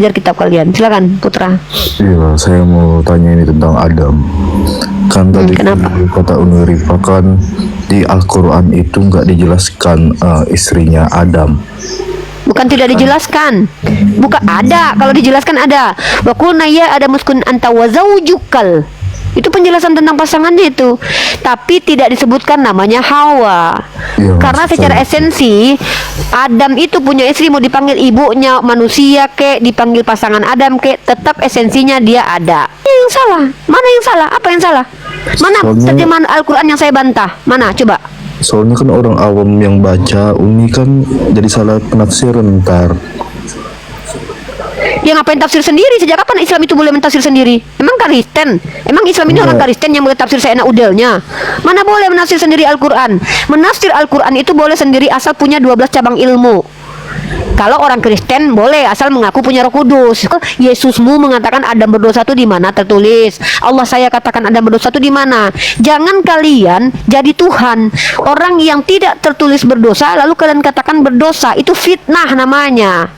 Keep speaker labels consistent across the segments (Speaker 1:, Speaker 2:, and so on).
Speaker 1: belajar kitab kalian. Silakan Putra.
Speaker 2: Iya, saya mau tanya ini tentang Adam. Kan tadi
Speaker 1: Kenapa?
Speaker 2: kata Unirifa kan di Al-Quran itu nggak dijelaskan istrinya Adam.
Speaker 1: Bukan tidak dijelaskan. Bukan ada. Kalau dijelaskan ada. Wa qulna ya Adamu uskun anta wa zawjukal. Itu penjelasan tentang pasangannya itu. Tapi tidak disebutkan namanya Hawa.
Speaker 2: Iya,
Speaker 1: Karena
Speaker 2: maksud
Speaker 1: secara
Speaker 2: saya.
Speaker 1: esensi Adam itu punya istri, mau dipanggil ibunya manusia kek, dipanggil pasangan Adam kek, tetap esensinya dia ada. Yang salah? Mana yang salah? Apa yang salah? Mana
Speaker 2: Soalnya-
Speaker 1: terjemahan Al-Quran yang saya bantah? Mana? Coba.
Speaker 2: Soalnya kan orang awam yang baca Uni kan jadi salah penafsiran ntar.
Speaker 1: Ya ngapain tafsir sendiri? Sejak kapan Islam itu boleh mentafsir sendiri? Emang Kristen? Emang Islam ini orang Kristen yang boleh tafsir seenak udelnya? Mana boleh menafsir sendiri Al-Quran? Menafsir Al-Quran itu boleh sendiri asal punya 12 cabang ilmu. Kalau orang Kristen boleh asal mengaku punya Roh Kudus. Yesusmu mengatakan Adam berdosa itu di mana tertulis? Allah saya katakan Adam berdosa itu di mana? Jangan kalian jadi Tuhan. Orang yang tidak tertulis berdosa lalu kalian katakan berdosa, itu fitnah namanya.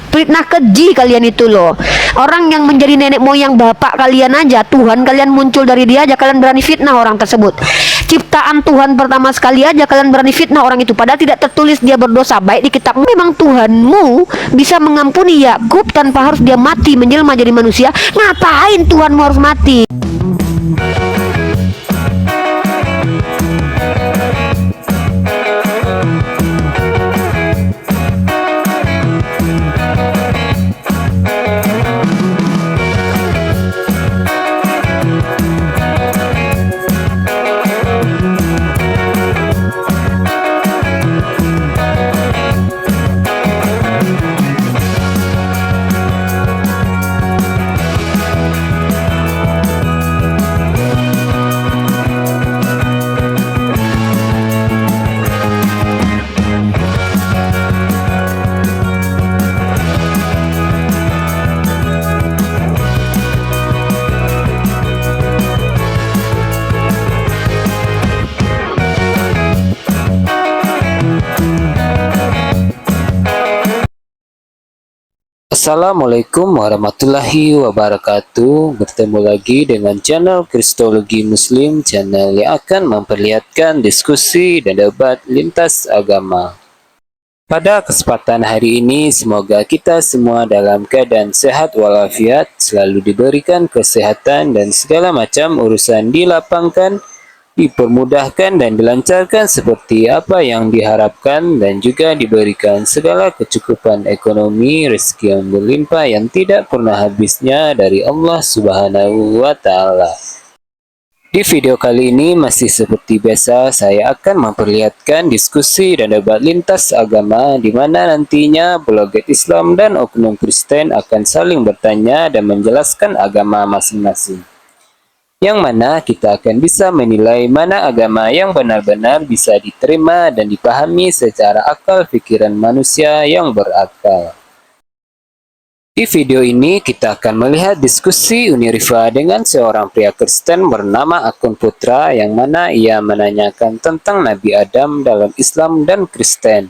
Speaker 1: Fitnah keji kalian itu loh. Orang yang menjadi nenek moyang bapak kalian aja, Tuhan kalian muncul dari dia aja, kalian berani fitnah orang tersebut. Ciptaan Tuhan pertama sekali aja kalian berani fitnah orang itu, padahal tidak tertulis dia berdosa. Baik di kitab memang Tuhanmu bisa mengampuni Yakub tanpa harus dia mati menjelma jadi manusia. Ngapain Tuhanmu harus mati?
Speaker 3: Assalamualaikum warahmatullahi wabarakatuh. Bertemu lagi dengan channel Kristologi Muslim, channel yang akan memperlihatkan diskusi dan debat lintas agama. Pada kesempatan hari ini, semoga kita semua dalam keadaan sehat walafiat, selalu diberikan kesehatan dan segala macam urusan dilapangkan, dipermudahkan dan dilancarkan seperti apa yang diharapkan, dan juga diberikan segala kecukupan ekonomi, rezeki yang berlimpah yang tidak pernah habisnya dari Allah Subhanahu wa Ta'ala. Di video kali ini masih seperti biasa, saya akan memperlihatkan diskusi dan debat lintas agama di mana nantinya bloget Islam dan oknum Kristen akan saling bertanya dan menjelaskan agama masing-masing. Yang mana kita akan bisa menilai mana agama yang benar-benar bisa diterima dan dipahami secara akal pikiran manusia yang berakal. Di video ini kita akan melihat diskusi Unirifa dengan seorang pria Kristen bernama Akun Putra, yang mana ia menanyakan tentang Nabi Adam dalam Islam dan Kristen.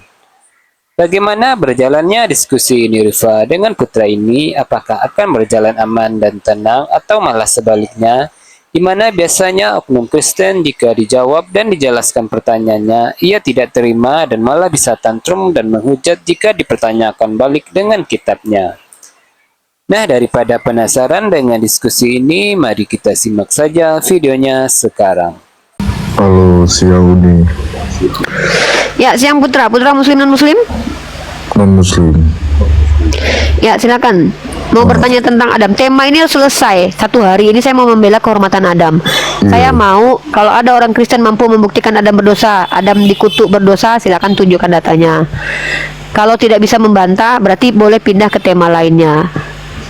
Speaker 3: Bagaimana berjalannya diskusi Unirifa dengan putra ini? Apakah akan berjalan aman dan tenang atau malah sebaliknya? Di mana biasanya oknum Kristen jika dijawab dan dijelaskan pertanyaannya, ia tidak terima dan malah bisa tantrum dan menghujat jika dipertanyakan balik dengan kitabnya. Nah, daripada penasaran dengan diskusi ini, mari kita simak saja videonya sekarang.
Speaker 2: Halo, siang Uni.
Speaker 1: Ya, siang Putra. Putra Muslim non Muslim?
Speaker 2: Non-Muslim.
Speaker 1: Ya, silakan. Mau bertanya tentang Adam. Tema ini selesai. Satu hari ini saya mau membela kehormatan Adam. Saya mau, kalau ada orang Kristen mampu membuktikan Adam berdosa, Adam dikutuk berdosa, silakan tunjukkan datanya. Kalau tidak bisa membantah, berarti boleh pindah ke tema lainnya.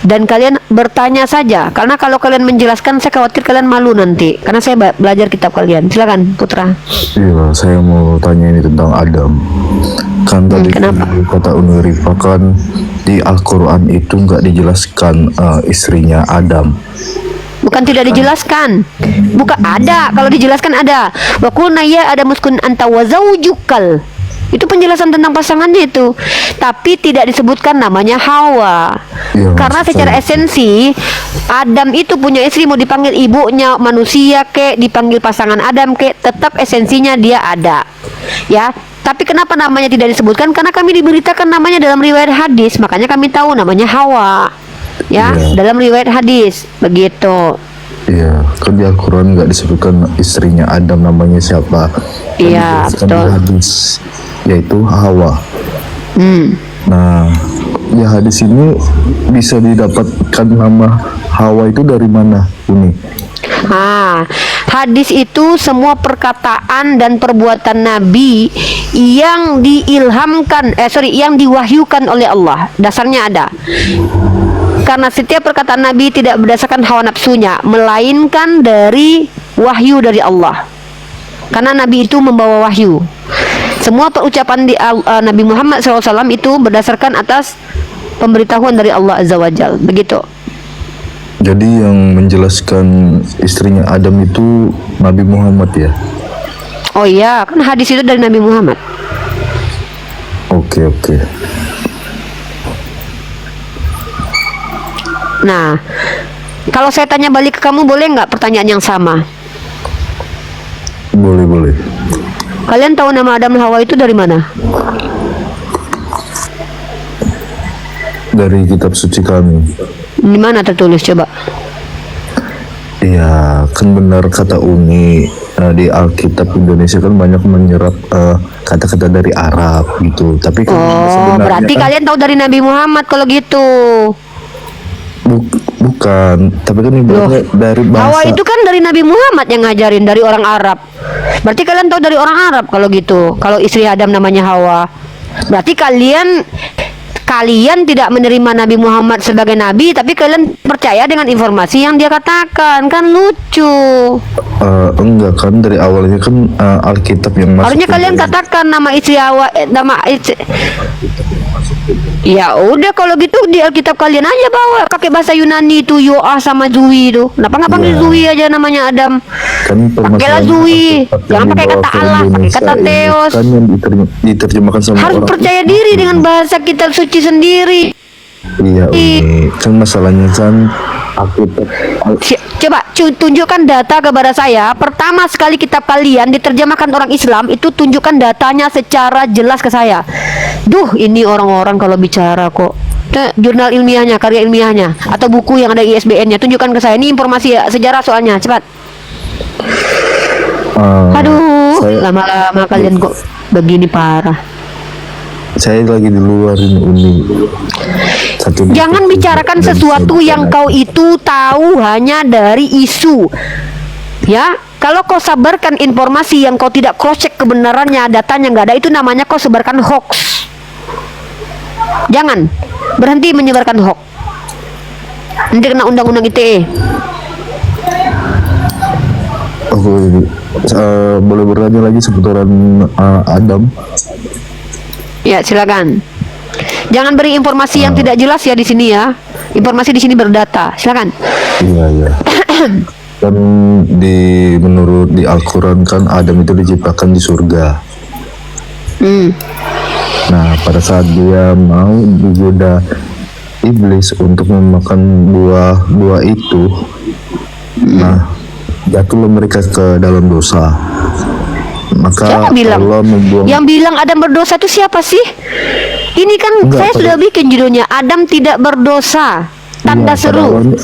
Speaker 1: Dan kalian bertanya saja, karena kalau kalian menjelaskan, saya khawatir kalian malu nanti. Karena saya belajar kitab kalian. Silakan Putra.
Speaker 2: Iya, saya mau tanya ini tentang Adam. Kan tadi
Speaker 1: Kenapa?
Speaker 2: kata Unirifa kan di Al-Quran itu nggak dijelaskan istrinya Adam.
Speaker 1: Bukan tidak dijelaskan. Bukan ada. Kalau dijelaskan ada. Wa qulna ya Adamu uskun anta wa zawjukal. Itu penjelasan tentang pasangannya itu. Tapi tidak disebutkan namanya Hawa.
Speaker 2: Iya,
Speaker 1: Karena
Speaker 2: maksud
Speaker 1: secara
Speaker 2: saya.
Speaker 1: esensi Adam itu punya istri, mau dipanggil ibunya manusia kek, dipanggil pasangan Adam kek, tetap esensinya dia ada. Ya. Tapi kenapa namanya tidak disebutkan? Karena kami diberitakan namanya dalam riwayat hadis, makanya kami tahu namanya Hawa. Ya,
Speaker 2: Iya.
Speaker 1: dalam riwayat hadis begitu.
Speaker 2: Iya, kan di Al-Quran nggak disebutkan istrinya Adam namanya siapa. Kan
Speaker 1: Iya,
Speaker 2: dijelaskan di
Speaker 1: betul.
Speaker 2: hadis, yaitu Hawa.
Speaker 1: Hmm.
Speaker 2: Nah, di hadis ini bisa didapatkan nama Hawa itu dari mana, Uni?
Speaker 1: Hadis itu semua perkataan dan perbuatan Nabi yang diilhamkan, yang diwahyukan oleh Allah. Dasarnya ada. Karena setiap perkataan Nabi tidak berdasarkan hawa nafsunya, melainkan dari wahyu dari Allah. Karena Nabi itu membawa wahyu. Semua perucapan di Nabi Muhammad SAW itu berdasarkan atas pemberitahuan dari Allah Azza wa Jal. Begitu.
Speaker 2: Jadi yang menjelaskan istrinya Adam itu Nabi Muhammad ya?
Speaker 1: Oh iya, kan hadis itu dari Nabi Muhammad.
Speaker 2: Oke, oke.
Speaker 1: Nah, kalau saya tanya balik ke kamu, boleh nggak pertanyaan yang sama?
Speaker 2: Boleh, boleh.
Speaker 1: Kalian tahu nama Adam dan Hawa itu dari mana?
Speaker 2: Dari kitab suci kami.
Speaker 1: Di mana tertulis coba?
Speaker 2: Iya, kan benar kata Uni, di Alkitab Indonesia kan banyak menyerap kata-kata dari Arab gitu. Tapi kan
Speaker 1: Oh,
Speaker 2: sebenarnya
Speaker 1: berarti
Speaker 2: kan
Speaker 1: kalian tahu dari Nabi Muhammad kalau gitu.
Speaker 2: bukan, tapi kan ibaratnya dari
Speaker 1: Hawa
Speaker 2: bahasa.
Speaker 1: itu kan dari Nabi Muhammad yang ngajarin, dari orang Arab. Berarti kalian tahu dari orang Arab kalau gitu. Kalau istri Adam namanya Hawa. Berarti kalian tidak menerima Nabi Muhammad sebagai nabi, tapi kalian percaya dengan informasi yang dia katakan. Kan lucu.
Speaker 2: Enggak kan, dari awalnya kan Alkitab yang masuk.
Speaker 1: Harusnya
Speaker 2: ke
Speaker 1: kalian
Speaker 2: dalam-
Speaker 1: katakan nama istri Hawa, nama istri. Ya udah kalau gitu di Alkitab kalian aja bawa pakai bahasa Yunani itu Yoah sama Zui itu. Kenapa nggak panggil
Speaker 2: Iya.
Speaker 1: Zui aja namanya Adam?
Speaker 2: Kan
Speaker 1: Pakailah Zui, jangan pakai kata Allah, pakai kata Theos.
Speaker 2: Kan yang diterjemahkan sama
Speaker 1: Harus
Speaker 2: orang.
Speaker 1: percaya diri dengan bahasa kitab suci sendiri.
Speaker 2: Iya, Uni. Kan masalahnya kan Alkitab.
Speaker 1: Coba tunjukkan data kepada saya. Pertama sekali kitab kalian diterjemahkan orang Islam, itu tunjukkan datanya secara jelas ke saya. Duh, ini orang-orang kalau bicara kok. Jurnal ilmiahnya, karya ilmiahnya, atau buku yang ada ISBN-nya, tunjukkan ke saya. Ini informasi ya, sejarah soalnya, cepat. Aduh,
Speaker 2: saya-
Speaker 1: lama-lama kalian kok begini parah.
Speaker 2: Saya lagi di luar ini, Uni.
Speaker 1: Jangan bicarakan sesuatu yang kau itu tahu hanya dari isu. Ya, kalau kau sebarkan informasi yang kau tidak cross check kebenarannya, datanya nggak ada, itu namanya kau sebarkan hoax. Jangan berhenti menyebarkan hoax. Nanti kena undang-undang ITE.
Speaker 2: Oke, boleh bertanya lagi seputaran Adam?
Speaker 1: Ya, silakan. Jangan beri informasi yang tidak jelas ya di sini ya. Informasi di sini berdata. Silakan.
Speaker 2: Iya, iya. Kan menurut di Al-Quran kan Adam itu diciptakan di surga. Nah, pada saat dia mau digoda iblis untuk memakan buah itu, nah jatuhlah mereka ke dalam dosa. Maka
Speaker 1: Siapa bilang?
Speaker 2: Allah membuang.
Speaker 1: Yang bilang Adam berdosa itu siapa sih? Ini kan
Speaker 2: Enggak,
Speaker 1: saya
Speaker 2: pada-
Speaker 1: sudah bikin judulnya Adam tidak berdosa. Tanda
Speaker 2: Iya,
Speaker 1: seru.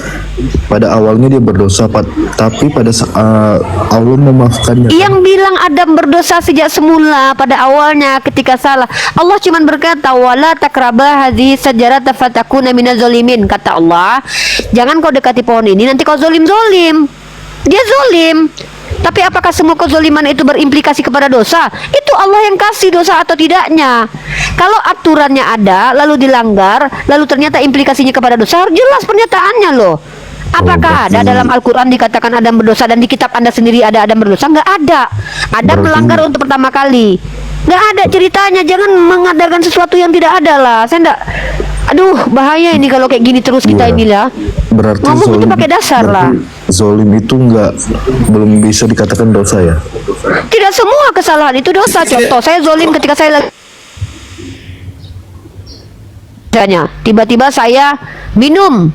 Speaker 2: pada awalnya dia berdosa, tapi pada saat Allah memaafkannya.
Speaker 1: Yang bilang Adam berdosa sejak semula pada awalnya ketika salah. Allah cuma berkata wala takrabah hadhihi sajarata fatakuna minaz zalimin, kata Allah. Jangan kau dekati pohon ini, nanti kau zolim. Dia zolim. Tapi apakah semua kezoliman itu berimplikasi kepada dosa? Itu Allah yang kasih dosa atau tidaknya. Kalau aturannya ada, lalu dilanggar, lalu ternyata implikasinya kepada dosa, harus jelas pernyataannya loh. Apakah ada
Speaker 2: berarti-
Speaker 1: dalam Al-Quran dikatakan Adam berdosa dan di kitab Anda sendiri ada Adam berdosa? Nggak ada. Adam
Speaker 2: Berarti-
Speaker 1: melanggar untuk pertama kali. Nggak ada ceritanya. Jangan mengadakan sesuatu yang tidak ada lah. Saya nggak. Aduh, bahaya ini kalau kayak gini terus kita
Speaker 2: Iya.
Speaker 1: ini lah.
Speaker 2: Berarti
Speaker 1: Ngomong itu
Speaker 2: zolim-
Speaker 1: pakai dasar lah.
Speaker 2: zolim itu belum bisa dikatakan dosa ya?
Speaker 1: Tidak semua kesalahan itu dosa. Contoh, saya zolim ketika saya lagi tiba-tiba saya minum.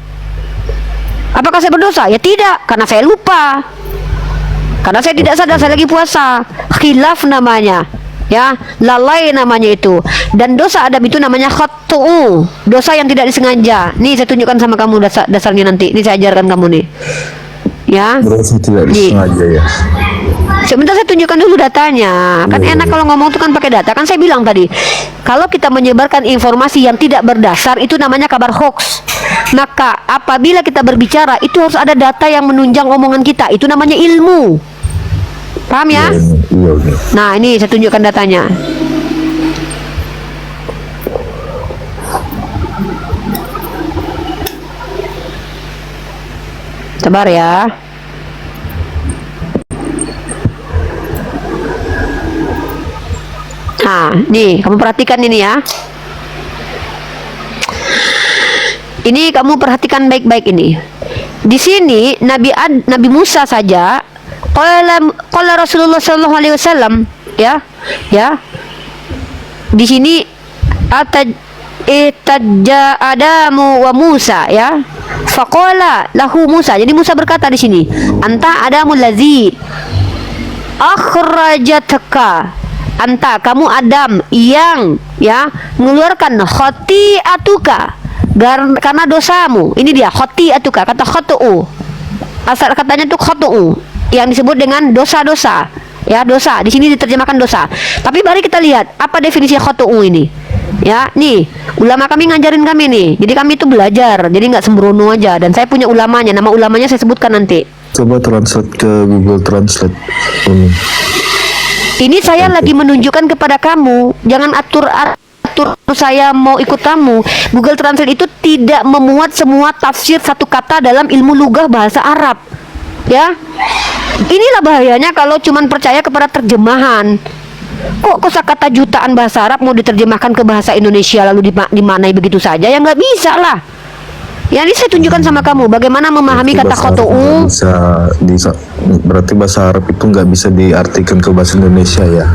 Speaker 1: Apakah saya berdosa? Ya tidak, karena saya lupa. Karena saya tidak sadar saya lagi puasa. Khilaf namanya. Ya, lalai namanya itu. Dan dosa Adam itu namanya khatu'u, dosa yang tidak disengaja. Nih saya tunjukkan sama kamu dasarnya nanti. Ini saya ajarkan kamu nih. Ya.
Speaker 2: Dosa tidak disengaja ya.
Speaker 1: Sebentar saya tunjukkan dulu datanya. Kan enak kalau ngomong tuh kan pakai data. Kan saya bilang tadi, kalau kita menyebarkan informasi yang tidak berdasar itu namanya kabar hoax. Maka apabila kita berbicara itu harus ada data yang menunjang omongan kita. Itu namanya ilmu. Paham ya?
Speaker 2: Iya.
Speaker 1: Nah, ini saya tunjukkan datanya. Sabar ya. Nah, nih kamu perhatikan ini ya. Ini kamu perhatikan baik-baik ini. Di sini Nabi Musa saja qala Rasulullah sallallahu alaihi wasallam ya. Di sini itajja Adamu wa Musa ya. Faqala lahu Musa. Jadi Musa berkata di sini, anta Adamul ladzi akhrajataka. Anta, kamu Adam yang ya mengeluarkan khati'atuka karena dosamu. Ini dia khati'atuka, kata khatu'u. Asal katanya tuh khatu'u yang disebut dengan dosa-dosa. Ya, dosa. Di sini diterjemahkan dosa. Tapi mari kita lihat apa definisi khatu'u ini. Ya, nih ulama kami ngajarin kami nih. Jadi kami itu belajar. Jadi nggak sembrono aja. Dan saya punya ulamanya. Nama ulamanya saya sebutkan nanti.
Speaker 2: Coba translate ke Google Translate.
Speaker 1: Ini saya lagi menunjukkan kepada kamu. Jangan atur saya mau ikut kamu. Google Translate itu tidak memuat semua tafsir satu kata dalam ilmu lugah bahasa Arab. Ya, inilah bahayanya kalau cuman percaya kepada terjemahan. Kok kosakata jutaan bahasa Arab mau diterjemahkan ke bahasa Indonesia lalu dimaknai begitu saja? Ya nggak bisa lah. Ya, ini saya tunjukkan sama kamu bagaimana memahami kata khoto'u.
Speaker 2: Berarti bahasa Arab itu nggak bisa diartikan ke bahasa Indonesia ya?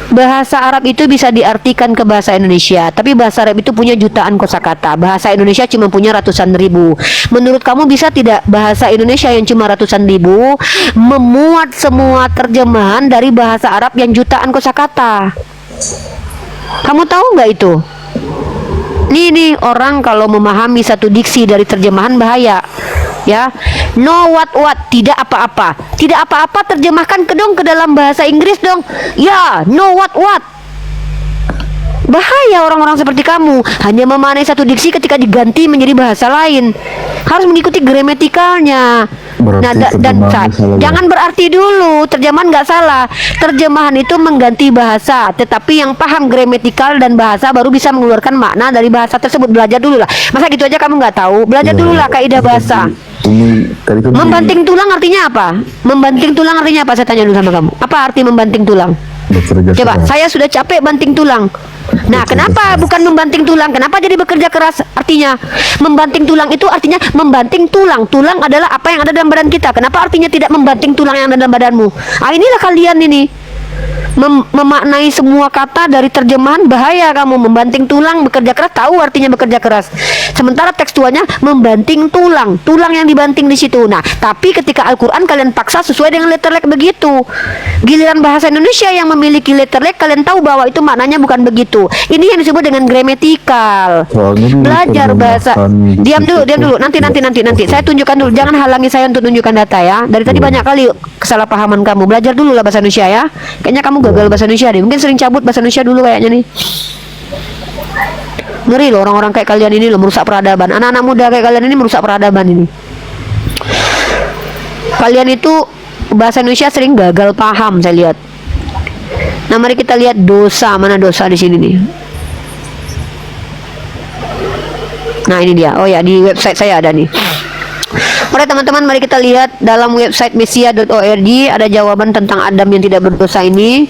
Speaker 1: Bahasa Arab itu bisa diartikan ke bahasa Indonesia, tapi bahasa Arab itu punya jutaan kosakata. Bahasa Indonesia cuma punya ratusan ribu. Menurut kamu bisa tidak bahasa Indonesia yang cuma ratusan ribu memuat semua terjemahan dari bahasa Arab yang jutaan kosakata? Kamu tahu nggak itu? Nih orang kalau memahami satu diksi dari terjemahan bahaya. Ya, no what tidak apa-apa, terjemahkan ke dalam bahasa Inggris dong. Ya, no what. Bahaya orang-orang seperti kamu hanya memaknai satu diksi ketika diganti menjadi bahasa lain. Harus mengikuti gramatikalnya. Nah, jangan berarti dulu terjemahan nggak salah. Terjemahan itu mengganti bahasa, tetapi yang paham gramatikal dan bahasa baru bisa mengeluarkan makna dari bahasa tersebut. Belajar dulu lah. Masa gitu aja kamu nggak tahu? Belajar dulu lah kaidah bahasa. Membanting tulang artinya apa? Membanting tulang artinya apa? Saya tanya dulu sama kamu. Apa arti membanting tulang? Coba, saya sudah capek banting tulang. Nah, kenapa bukan membanting tulang? Kenapa jadi bekerja keras? Artinya membanting tulang itu artinya membanting tulang. Tulang adalah apa yang ada dalam badan kita. Kenapa artinya tidak membanting tulang yang ada dalam badanmu? Inilah kalian ini memaknai semua kata dari terjemahan. Bahaya kamu. Membanting tulang, bekerja keras, tahu artinya bekerja keras. Sementara tekstualnya membanting tulang yang dibanting di situ. Nah, tapi ketika Al-Quran kalian paksa sesuai dengan letterlek begitu. Giliran bahasa Indonesia yang memiliki letterlek, kalian tahu bahwa itu maknanya bukan begitu. Ini yang disebut dengan gramatikal. Belajar bahasa. Diam dulu. Nanti. Saya tunjukkan dulu. Jangan halangi saya untuk tunjukkan data ya. Dari tadi banyak kali kesalahpahaman kamu. Belajar dulu lah bahasa Indonesia ya. Kayaknya kamu gagal bahasa Indonesia deh. Mungkin sering cabut bahasa Indonesia dulu kayaknya nih. Ngeri loh orang-orang kayak kalian ini loh, merusak peradaban. Anak-anak muda kayak kalian ini merusak peradaban ini. Kalian itu bahasa Indonesia sering gagal paham, saya lihat. Nah, mari kita lihat dosa. Mana dosa di sini nih? Nah, ini dia. Oh ya, di website saya ada nih. Oke teman-teman, mari kita lihat dalam website mesia.org ada jawaban tentang Adam yang tidak berdosa ini.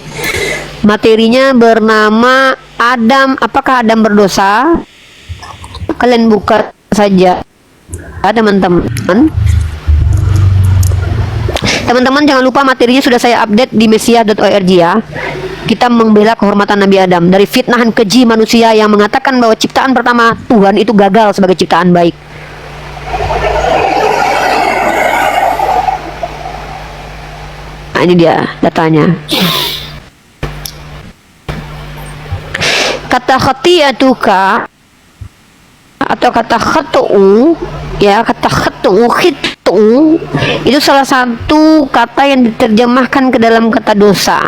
Speaker 1: Materinya bernama Adam, apakah Adam berdosa? Kalian buka saja teman-teman. Teman-teman jangan lupa materinya sudah saya update di mesiah.org ya. Kita membela kehormatan Nabi Adam dari fitnahan keji manusia yang mengatakan bahwa ciptaan pertama Tuhan itu gagal sebagai ciptaan baik. Nah, ini dia datanya. Kata khati'atuka atau kata khatu'u, ya, kata khatu'u, khitu itu salah satu kata yang diterjemahkan ke dalam kata dosa.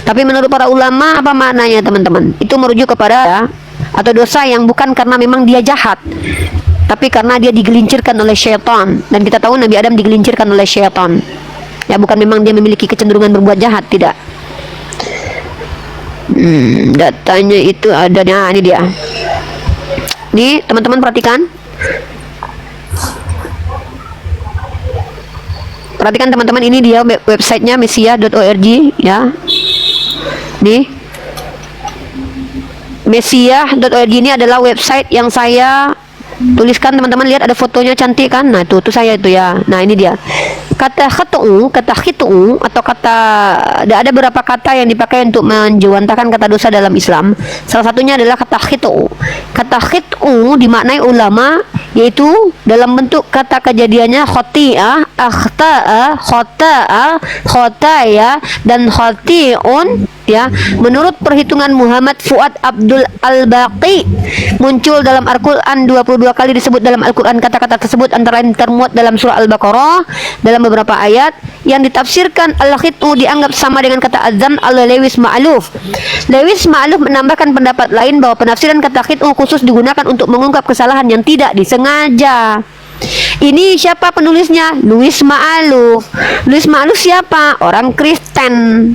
Speaker 1: Tapi menurut para ulama apa maknanya teman-teman? Itu merujuk kepada atau dosa yang bukan karena memang dia jahat, tapi karena dia digelincirkan oleh syaitan. Dan kita tahu Nabi Adam digelincirkan oleh syaitan. Ya, bukan memang dia memiliki kecenderungan berbuat jahat, tidak. Datanya itu adanya, ini dia. Nih, teman-teman perhatikan. Perhatikan teman-teman, ini dia websitenya mesiah.org ya. Nih. Mesiah.org ini adalah website yang saya tuliskan, teman-teman lihat ada fotonya cantik kan? Nah, itu saya itu ya. Nah, ini dia. Kata khatu'u, kata khitu atau kata ada beberapa kata yang dipakai untuk menjawantahkan kata dosa dalam Islam. Salah satunya adalah kata khitu. Kata khitu dimaknai ulama yaitu dalam bentuk kata kejadiannya khati'ah, akhta'a, khota'a, khotaya dan khati'un ya. Menurut perhitungan Muhammad Fuad Abdul Al-Baqi, muncul dalam Al-Quran 22 kali disebut dalam Al-Quran. Kata-kata tersebut antara lain termuat dalam surah Al-Baqarah dalam beberapa ayat yang ditafsirkan. Al-khitu dianggap sama dengan kata azan oleh Lewis Ma'luf. Lewis Ma'luf menambahkan pendapat lain bahwa penafsiran kata khitu khusus digunakan untuk mengungkap kesalahan yang tidak disengaja. Ini siapa penulisnya? Lewis Ma'luf. Lewis Ma'luf siapa? Orang Kristen.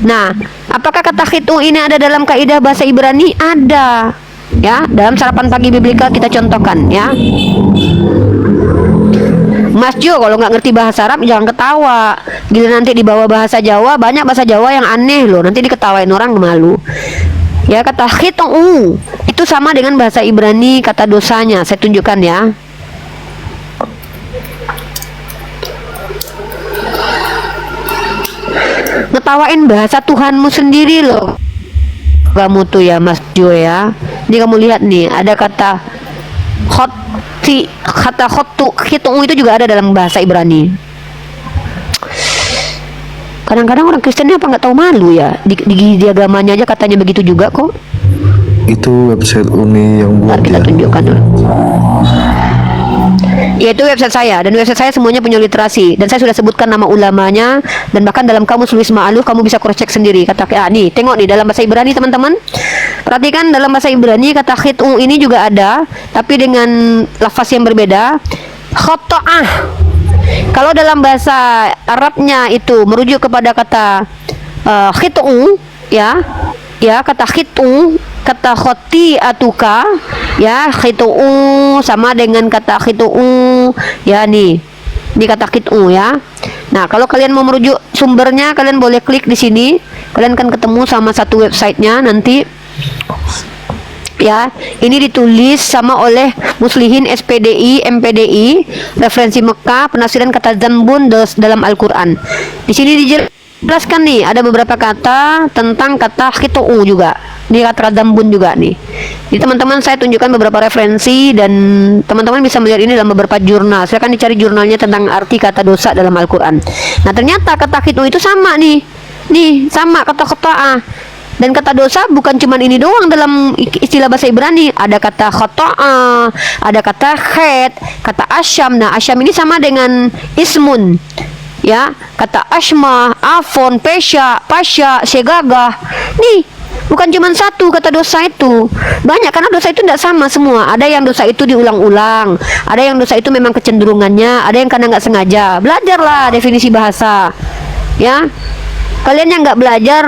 Speaker 1: Nah, apakah kata khitu ini ada dalam kaidah bahasa Ibrani? Ada. Ya, dalam sarapan pagi biblika kita contohkan ya. Mas Jo, kalau nggak ngerti bahasa Arab jangan ketawa. Gila nanti dibawa bahasa Jawa, banyak bahasa Jawa yang aneh loh. Nanti diketawain orang malu. Ya, kata khitu itu sama dengan bahasa Ibrani kata dosanya. Saya tunjukkan ya. Ngetawain bahasa Tuhanmu sendiri loh kamu tuh ya Mas Jo ya. Ini kamu lihat nih, ada kata kata khitu itu juga ada dalam bahasa Ibrani. Kadang-kadang orang Kristen apa nggak tahu malu ya, di agamanya aja katanya begitu juga kok.
Speaker 2: Itu website Uni yang buat
Speaker 1: Kita
Speaker 2: ya.
Speaker 1: tunjukkan dulu. Ya, itu website saya, dan website saya semuanya punya literasi, dan saya sudah sebutkan nama ulamanya, dan bahkan dalam kamus Lewis Ma'luf kamu bisa cross check sendiri. Kata nih, tengok nih dalam bahasa Ibrani teman-teman. Perhatikan dalam bahasa Ibrani kata khitu ini juga ada, tapi dengan lafaz yang berbeda. Khata'ah. Kalau dalam bahasa Arabnya itu merujuk kepada kata khitu ya. Ya, kata khitu, kata khati'atuka ya, khitu sama dengan kata khitu ya, nih kata khitu ya. Nah, kalau kalian mau merujuk sumbernya kalian boleh klik di sini, kalian akan ketemu sama satu websitenya nanti ya. Ini ditulis sama oleh Muslihin SPDI MPDI, referensi Mekah, penafsiran kata zambun dalam Al-Quran. Di sini dijelaskan nih ada beberapa kata tentang kata khitu juga. Ini kata zambun juga nih. Jadi teman-teman saya tunjukkan beberapa referensi dan teman-teman bisa melihat ini dalam beberapa jurnal. Silakan dicari jurnalnya tentang arti kata dosa dalam Al-Quran. Nah, ternyata kata khitu itu sama nih. Nih, sama kata khata'ah. Dan kata dosa bukan cuma ini doang dalam istilah bahasa Ibrani. Ada kata khata'ah, ada kata khet, kata asyam. Nah, asyam ini sama dengan ismun. Ya, kata asma, afon, pesya, pasya, segagah. Nih, bukan cuma satu kata dosa itu. Banyak, karena dosa itu tidak sama semua. Ada yang dosa itu diulang-ulang, ada yang dosa itu memang kecenderungannya, ada yang karena nggak sengaja. Belajarlah definisi bahasa. Ya, kalian yang nggak belajar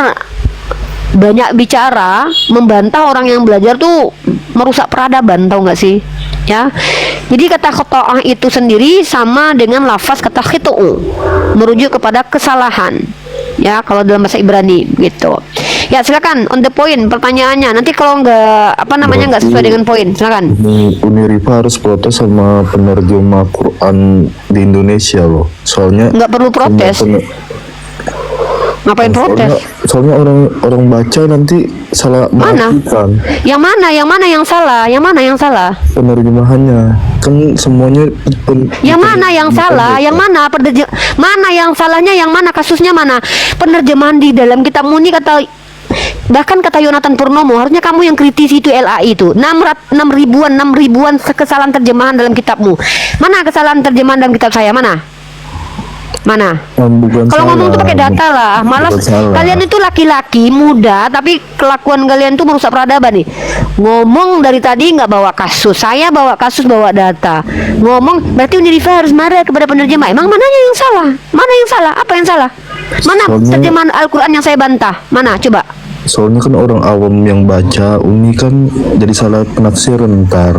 Speaker 1: banyak bicara, membantah orang yang belajar tuh merusak peradaban, tahu nggak sih? Ya, jadi kata khata'ah itu sendiri sama dengan lafaz kata khitu, merujuk kepada kesalahan. ya kalau dalam bahasa Ibrani gitu. Ya silakan on the point pertanyaannya. Nanti kalau nggak sesuai dengan poin, silakan.
Speaker 2: Uni Rifa harus protes sama penerjemah Quran di Indonesia loh. Soalnya
Speaker 1: Nggak perlu protes. Ngapain protes?
Speaker 2: Soalnya orang baca nanti salah
Speaker 1: Mana?
Speaker 2: mengartikan
Speaker 1: Yang mana yang salah? Yang mana yang salah?
Speaker 2: penerjemahannya. Kan semuanya
Speaker 1: Yang mana yang salah? Yang mana mana yang salahnya? Yang mana kasusnya mana? Penerjemahan di dalam kitab Muni bahkan kata Yonatan Purnomo, harusnya kamu yang kritisi itu LAI itu 6 ribuan kesalahan terjemahan dalam kitabmu. Mana kesalahan terjemahan dalam kitab saya? Mana? Kalau ngomong tuh pakai data lah. Malas kalian itu laki-laki muda tapi kelakuan kalian tuh merusak peradaban nih. Ngomong dari tadi nggak bawa kasus, saya bawa kasus, bawa data. Ngomong berarti Unirifa harus marah kepada penerjemah. Emang mananya yang salah? Mana yang salah? Apa yang salah? Mana terjemahan Al-Quran yang saya bantah? Mana? Coba.
Speaker 2: Soalnya kan orang awam yang baca Uni kan jadi salah penafsiran ntar.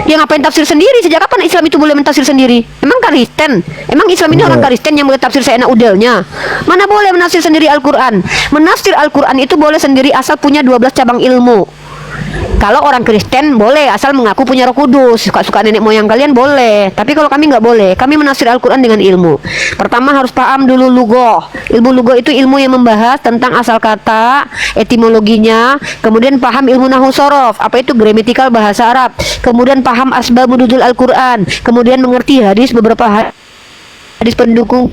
Speaker 1: Ya ngapain tafsir sendiri? Sejak kapan Islam itu boleh mentafsir sendiri? Emang Kristen? Emang Islam ini orang Kristen yang boleh tafsir seenak udelnya? Mana boleh menafsir sendiri Al-Quran? Menafsir Al-Quran itu boleh sendiri asal punya 12 cabang ilmu. Kalau orang Kristen boleh asal mengaku punya Roh Kudus, suka-suka nenek moyang kalian boleh. Tapi kalau kami nggak boleh. Kami menafsir Al-Quran dengan ilmu. Pertama harus paham dulu lugoh. Ilmu lugoh itu ilmu yang membahas tentang asal kata, etimologinya. Kemudian paham ilmu nahu sorof, apa itu gramatikal bahasa Arab. Kemudian paham asbab nuzul Al-Quran. Kemudian mengerti beberapa hadis pendukung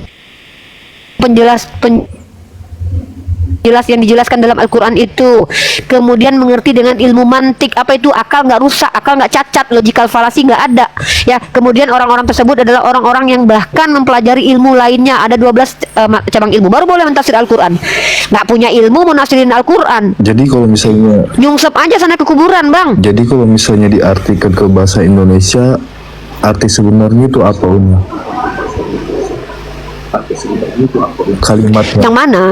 Speaker 1: penjelas yang dijelaskan dalam Al-Quran itu. Kemudian mengerti dengan ilmu mantik, apa itu akal nggak rusak, akal nggak cacat, logical fallacy nggak ada ya. Kemudian orang-orang tersebut adalah orang-orang yang bahkan mempelajari ilmu lainnya, ada 12 cabang ilmu, baru boleh mentafsir Al-Quran. Nggak punya ilmu mau nafsirin Al-Quran,
Speaker 2: Jadi kalau misalnya
Speaker 1: nyungsep aja sana ke kuburan, Bang.
Speaker 2: Jadi kalau misalnya diartikan ke bahasa Indonesia, arti sebenarnya itu apa, Uni? Kalimatnya.
Speaker 1: Yang mana?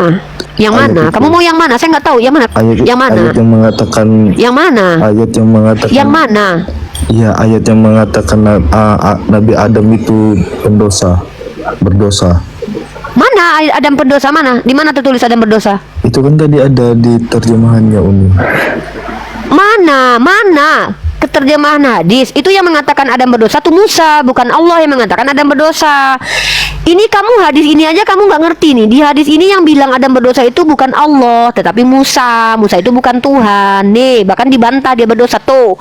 Speaker 1: Yang mana? Kamu mau yang mana? Saya nggak tahu. Yang mana? Yang mana?
Speaker 2: Ayat yang mengatakan.
Speaker 1: Yang mana?
Speaker 2: Ayat yang mengatakan.
Speaker 1: Yang mana?
Speaker 2: Iya, ayat yang mengatakan Nabi Adam itu berdosa.
Speaker 1: Mana ayat Adam berdosa mana? Di mana tertulis Adam berdosa?
Speaker 2: Itu kan tadi ada di terjemahannya, Uni.
Speaker 1: Mana? Keterjemahan hadis itu yang mengatakan Adam berdosa itu Musa, bukan Allah yang mengatakan Adam berdosa. Ini kamu hadis ini aja kamu nggak ngerti nih. Di hadis ini yang bilang Adam berdosa itu bukan Allah, tetapi Musa. Musa itu bukan Tuhan. Nih, bahkan dibantah dia berdosa tuh.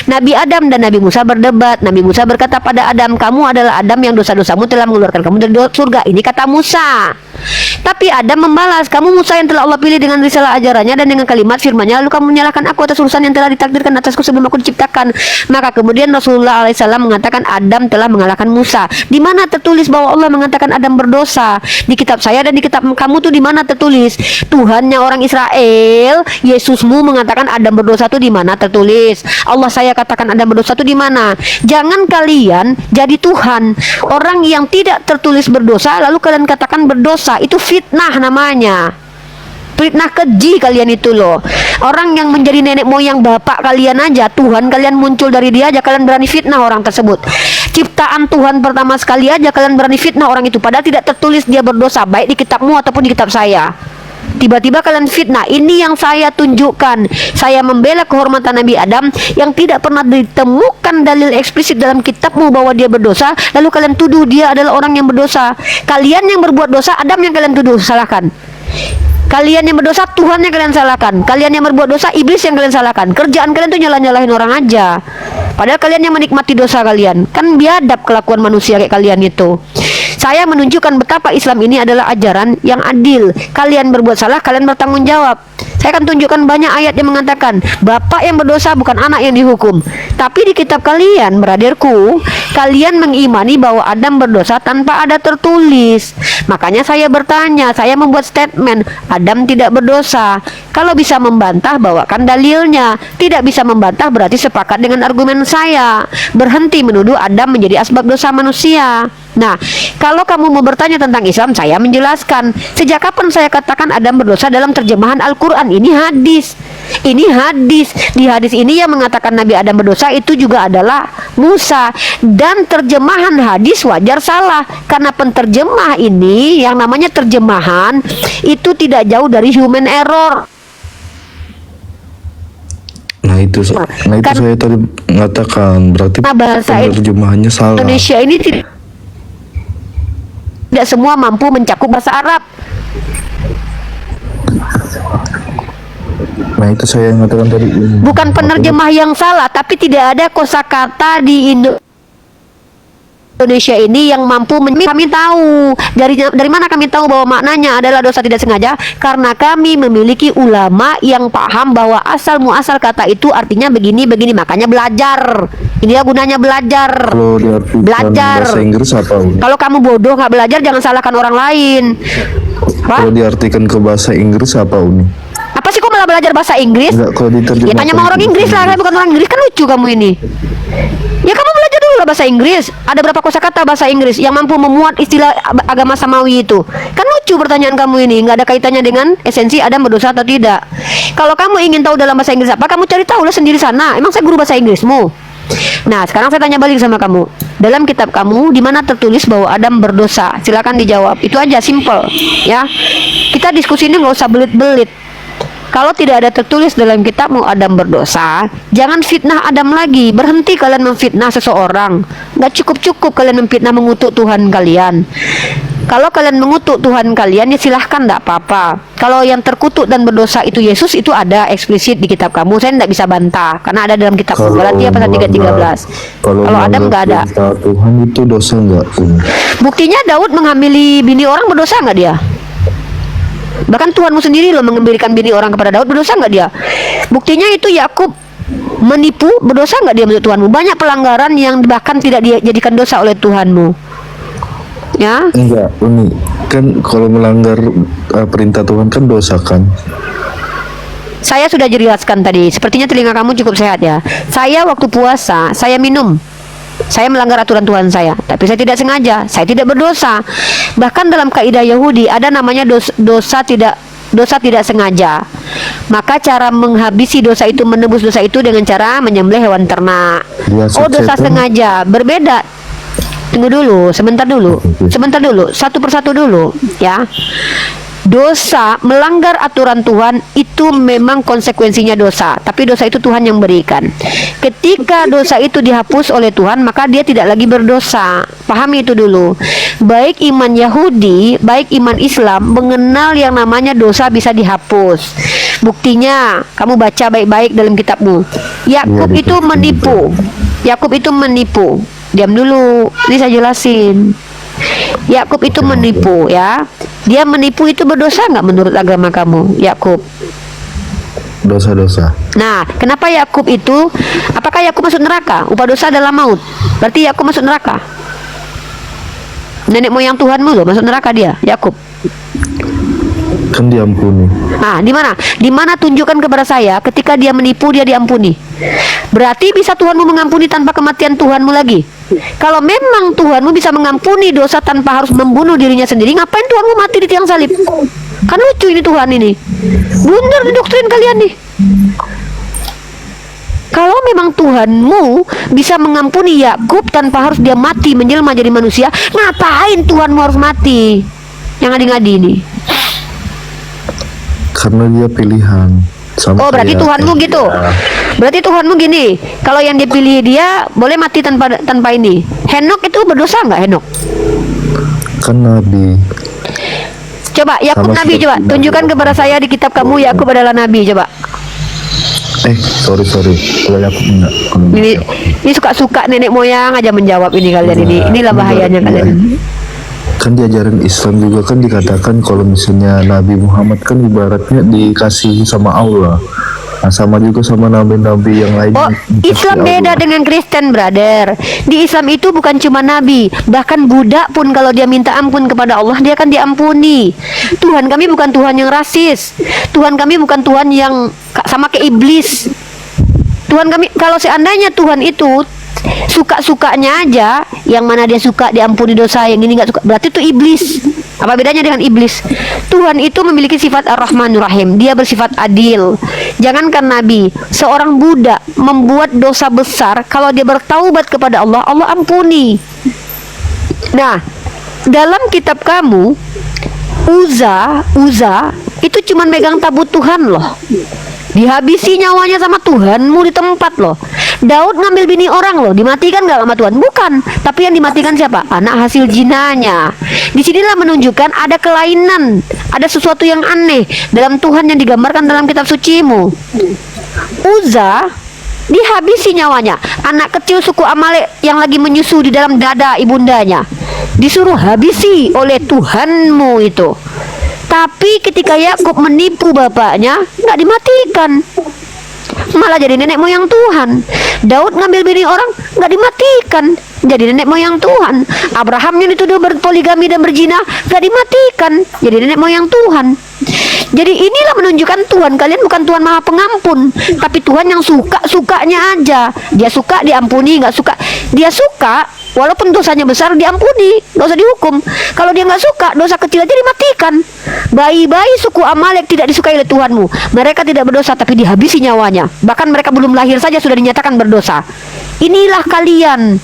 Speaker 1: Nabi Adam dan Nabi Musa berdebat. Nabi Musa berkata pada Adam, kamu adalah Adam yang dosa-dosamu telah mengeluarkan kamu dari surga. Ini kata Musa. Tapi Adam membalas, kamu Musa yang telah Allah pilih dengan risalah ajarannya dan dengan kalimat firman-Nya, lalu kamu menyalahkan aku atas urusan yang telah ditakdirkan atasku sebelum aku diciptakan. Maka kemudian Rasulullah alaihissalam mengatakan Adam telah mengalahkan Musa. Di mana tertulis bahwa Allah mengatakan Adam berdosa? Di kitab saya dan di kitab kamu tuh di mana tertulis? Tuhannya orang Israel, Yesusmu mengatakan Adam berdosa tuh di mana tertulis? Allah saya katakan Adam berdosa tuh di mana? Jangan kalian jadi Tuhan orang yang tidak tertulis berdosa lalu kalian katakan berdosa. Itu fitnah namanya. Fitnah keji kalian itu loh. Orang yang menjadi nenek moyang bapak kalian aja, Tuhan kalian muncul dari dia aja, kalian berani fitnah orang tersebut. Ciptaan Tuhan pertama sekali aja kalian berani fitnah orang itu, padahal tidak tertulis dia berdosa, baik di kitabmu ataupun di kitab saya. Tiba-tiba kalian fitnah. Ini yang saya tunjukkan. Saya membela kehormatan Nabi Adam yang tidak pernah ditemukan dalil eksplisit dalam kitabmu bahwa dia berdosa, lalu kalian tuduh dia adalah orang yang berdosa. Kalian yang berbuat dosa, Adam yang kalian tuduh, salahkan. Kalian yang berdosa, Tuhan yang kalian salahkan. Kalian yang berbuat dosa, iblis yang kalian salahkan. Kerjaan kalian tuh nyalah-nyalahin orang aja, padahal kalian yang menikmati dosa kalian. Kan biadab kelakuan manusia kayak kalian itu. Saya menunjukkan betapa Islam ini adalah ajaran yang adil. Kalian berbuat salah, kalian bertanggung jawab. Saya akan tunjukkan banyak ayat yang mengatakan bapak yang berdosa bukan anak yang dihukum. Tapi di kitab kalian, beradirku, kalian mengimani bahwa Adam berdosa tanpa ada tertulis. Makanya saya bertanya, saya membuat statement Adam tidak berdosa. Kalau bisa membantah, bawakan dalilnya. Tidak bisa membantah berarti sepakat dengan argumen saya. Berhenti menuduh Adam menjadi asbab dosa manusia. Nah, kalau kamu mau bertanya tentang Islam, saya menjelaskan. Sejak kapan saya katakan Adam berdosa dalam terjemahan Al-Quran? Ini hadis. Ini hadis. Di hadis ini yang mengatakan Nabi Adam berdosa itu juga adalah Musa, dan terjemahan hadis wajar salah karena penterjemah ini yang namanya terjemahan itu tidak jauh dari human error.
Speaker 2: Nah itu
Speaker 1: Kan-
Speaker 2: saya tadi mengatakan berarti
Speaker 1: Nah, bahasa
Speaker 2: penerjemahannya salah.
Speaker 1: Indonesia ini tidak semua mampu mencakup bahasa Arab.
Speaker 2: Nah itu saya yang mengatakan tadi.
Speaker 1: Bukan penerjemah yang salah, tapi tidak ada kosakata di Indonesia ini yang mampu kami tahu dari mana kami tahu bahwa maknanya adalah dosa tidak sengaja, karena kami memiliki ulama yang paham bahwa asal muasal kata itu artinya begini, makanya belajar. Ini gunanya belajar.
Speaker 2: Kalau diartikan
Speaker 1: Belajar.
Speaker 2: bahasa Inggris apa? Uni?
Speaker 1: Kalau kamu bodoh nggak belajar, jangan salahkan orang lain.
Speaker 2: Kalau diartikan ke bahasa Inggris apa Uni?
Speaker 1: Apa sih kok malah belajar bahasa Inggris?
Speaker 2: Enggak, kalau diterjemahkan.
Speaker 1: Ya tanya sama orang Inggris lah, saya bukan orang Inggris, kan lucu kamu ini. Ya kamu belajar dulu lah bahasa Inggris. Ada berapa kosakata bahasa Inggris yang mampu memuat istilah agama samawi itu? Kan lucu pertanyaan kamu ini, nggak ada kaitannya dengan esensi Adam berdosa atau tidak. Kalau kamu ingin tahu dalam bahasa Inggris apa, kamu cari tahu lah sendiri sana. Emang saya guru bahasa Inggrismu? Nah, sekarang saya tanya balik sama kamu. Dalam kitab kamu di mana tertulis bahwa Adam berdosa? Silakan dijawab. Itu aja, simple, ya. Kita diskusi ini nggak usah belit-belit. Kalau tidak ada tertulis dalam kitabmu Adam berdosa, jangan fitnah Adam lagi. Berhenti kalian memfitnah seseorang. Nggak cukup-cukup kalian memfitnah mengutuk Tuhan kalian. Kalau kalian mengutuk Tuhan kalian, ya silahkan, tidak apa-apa. Kalau yang terkutuk dan berdosa itu Yesus, itu ada eksplisit di kitab kamu. Saya tidak bisa bantah, karena ada dalam kitab Galatia pasal 3:13. Kalau Adam nggak ada.
Speaker 2: Tuhan itu dosa nggak?
Speaker 1: Buktinya Daud menghamili bini orang, berdosa nggak dia? Bahkan Tuhanmu sendiri loh mengambilkan bini orang kepada Daud, berdosa nggak dia? Buktinya itu Yakub menipu, berdosa nggak dia menurut Tuhanmu? Banyak pelanggaran yang bahkan tidak dijadikan dosa oleh Tuhanmu. Ya?
Speaker 2: Enggak, Uni. Kan kalau melanggar perintah Tuhan kan dosa kan?
Speaker 1: Saya sudah jelaskan tadi. Sepertinya telinga kamu cukup sehat ya. Saya waktu puasa, saya minum. Saya melanggar aturan Tuhan saya, tapi saya tidak sengaja, saya tidak berdosa. Bahkan dalam kaidah Yahudi ada namanya dosa tidak sengaja. Maka cara menghabisi dosa itu, menebus dosa itu dengan cara menyembelih hewan ternak. Oh, dosa sengaja berbeda. Tunggu dulu, sebentar dulu, satu persatu dulu, ya. Dosa melanggar aturan Tuhan itu memang konsekuensinya dosa, tapi dosa itu Tuhan yang berikan. Ketika dosa itu dihapus oleh Tuhan, maka dia tidak lagi berdosa. Pahami itu dulu. Baik iman Yahudi, baik iman Islam mengenal yang namanya dosa bisa dihapus. Buktinya, kamu baca baik-baik dalam kitabmu. Yakub itu menipu. Yakub itu menipu. Diam dulu, ini saya jelasin. Yakub itu menipu, ya. Dia menipu itu berdosa nggak menurut agama kamu, Yakub?
Speaker 2: Dosa-dosa.
Speaker 1: Nah, kenapa Yakub itu? Apakah Yakub masuk neraka? Upah dosa adalah maut. Berarti Yakub masuk neraka. Nenek moyang Tuhanmu loh masuk neraka dia, Yakub.
Speaker 2: Kan diampuni.
Speaker 1: Nah, di mana? Di mana tunjukkan kepada saya ketika dia menipu dia diampuni. Berarti bisa Tuhanmu mengampuni tanpa kematian Tuhanmu lagi. Kalau memang Tuhanmu bisa mengampuni dosa tanpa harus membunuh dirinya sendiri, ngapain Tuhanmu mati di tiang salib? Kan lucu ini Tuhan ini. Blunder di doktrin kalian nih. Kalau memang Tuhanmu bisa mengampuni Yakub tanpa harus dia mati menjelma jadi manusia, ngapain Tuhanmu harus mati? Yang ngadi-ngadi nih.
Speaker 2: Karena dia pilihan.
Speaker 1: Oh, berarti Tuhanmu gitu. Berarti Tuhanmu gini, kalau yang dipilih dia boleh mati tanpa ini. Henok itu berdosa nggak, Henok?
Speaker 2: Kan nabi.
Speaker 1: Coba Yakub nabi, coba tunjukkan kepada saya di kitab kamu Yakub adalah nabi, coba.
Speaker 2: Sorry. Kalau Yakub enggak.
Speaker 1: Ini suka-suka nenek moyang aja menjawab ini kalian ini. Inilah bahayanya kalian.
Speaker 2: Kan di ajaran Islam juga kan dikatakan kalau misalnya Nabi Muhammad kan ibaratnya dikasihi sama Allah. Nah, sama juga sama nabi-nabi yang lain.
Speaker 1: Oh, Islam beda dengan Kristen, brother. Di Islam itu bukan cuma nabi, bahkan budak pun kalau dia minta ampun kepada Allah, dia akan diampuni. Tuhan kami bukan Tuhan yang rasis. Tuhan kami bukan Tuhan yang sama kayak iblis. Tuhan kami, kalau seandainya Tuhan itu suka-sukanya aja, yang mana dia suka diampuni dosa, yang ini nggak suka, berarti itu iblis. Apa bedanya dengan iblis? Tuhan itu memiliki sifat Ar-Rahmanur Rahim. Dia bersifat adil. Jangankan Nabi, seorang budak membuat dosa besar, kalau dia bertaubat kepada Allah, Allah ampuni. Nah, dalam kitab kamu, Uza itu cuma megang tabut Tuhan loh. Dihabisi nyawanya sama Tuhanmu di tempat loh. Daud ngambil bini orang loh, dimatikan gak sama Tuhan? Bukan, tapi yang dimatikan siapa? Anak hasil jinanya. Disinilah menunjukkan ada kelainan, ada sesuatu yang aneh dalam Tuhan yang digambarkan dalam kitab sucimu. Uza dihabisi nyawanya, anak kecil suku Amalek yang lagi menyusu di dalam dada ibundanya, disuruh habisi oleh Tuhanmu itu. Tapi ketika Yakub menipu bapaknya, nggak dimatikan, malah jadi nenek moyang Tuhan. Daud ngambil bini orang, nggak dimatikan, jadi nenek moyang Tuhan. Abraham yang dituduh berpoligami dan berzina, nggak dimatikan, jadi nenek moyang Tuhan. Jadi inilah menunjukkan Tuhan kalian bukan Tuhan Maha Pengampun, tapi Tuhan yang suka-sukanya aja. Dia suka diampuni, nggak suka dia suka walaupun dosanya besar diampuni, nggak usah dihukum. Kalau dia nggak suka, dosa kecil aja dimatikan. Bayi-bayi suku Amalek tidak disukai oleh Tuhanmu. Mereka tidak berdosa tapi dihabisi nyawanya. Bahkan mereka belum lahir saja sudah dinyatakan berdosa. Inilah kalian.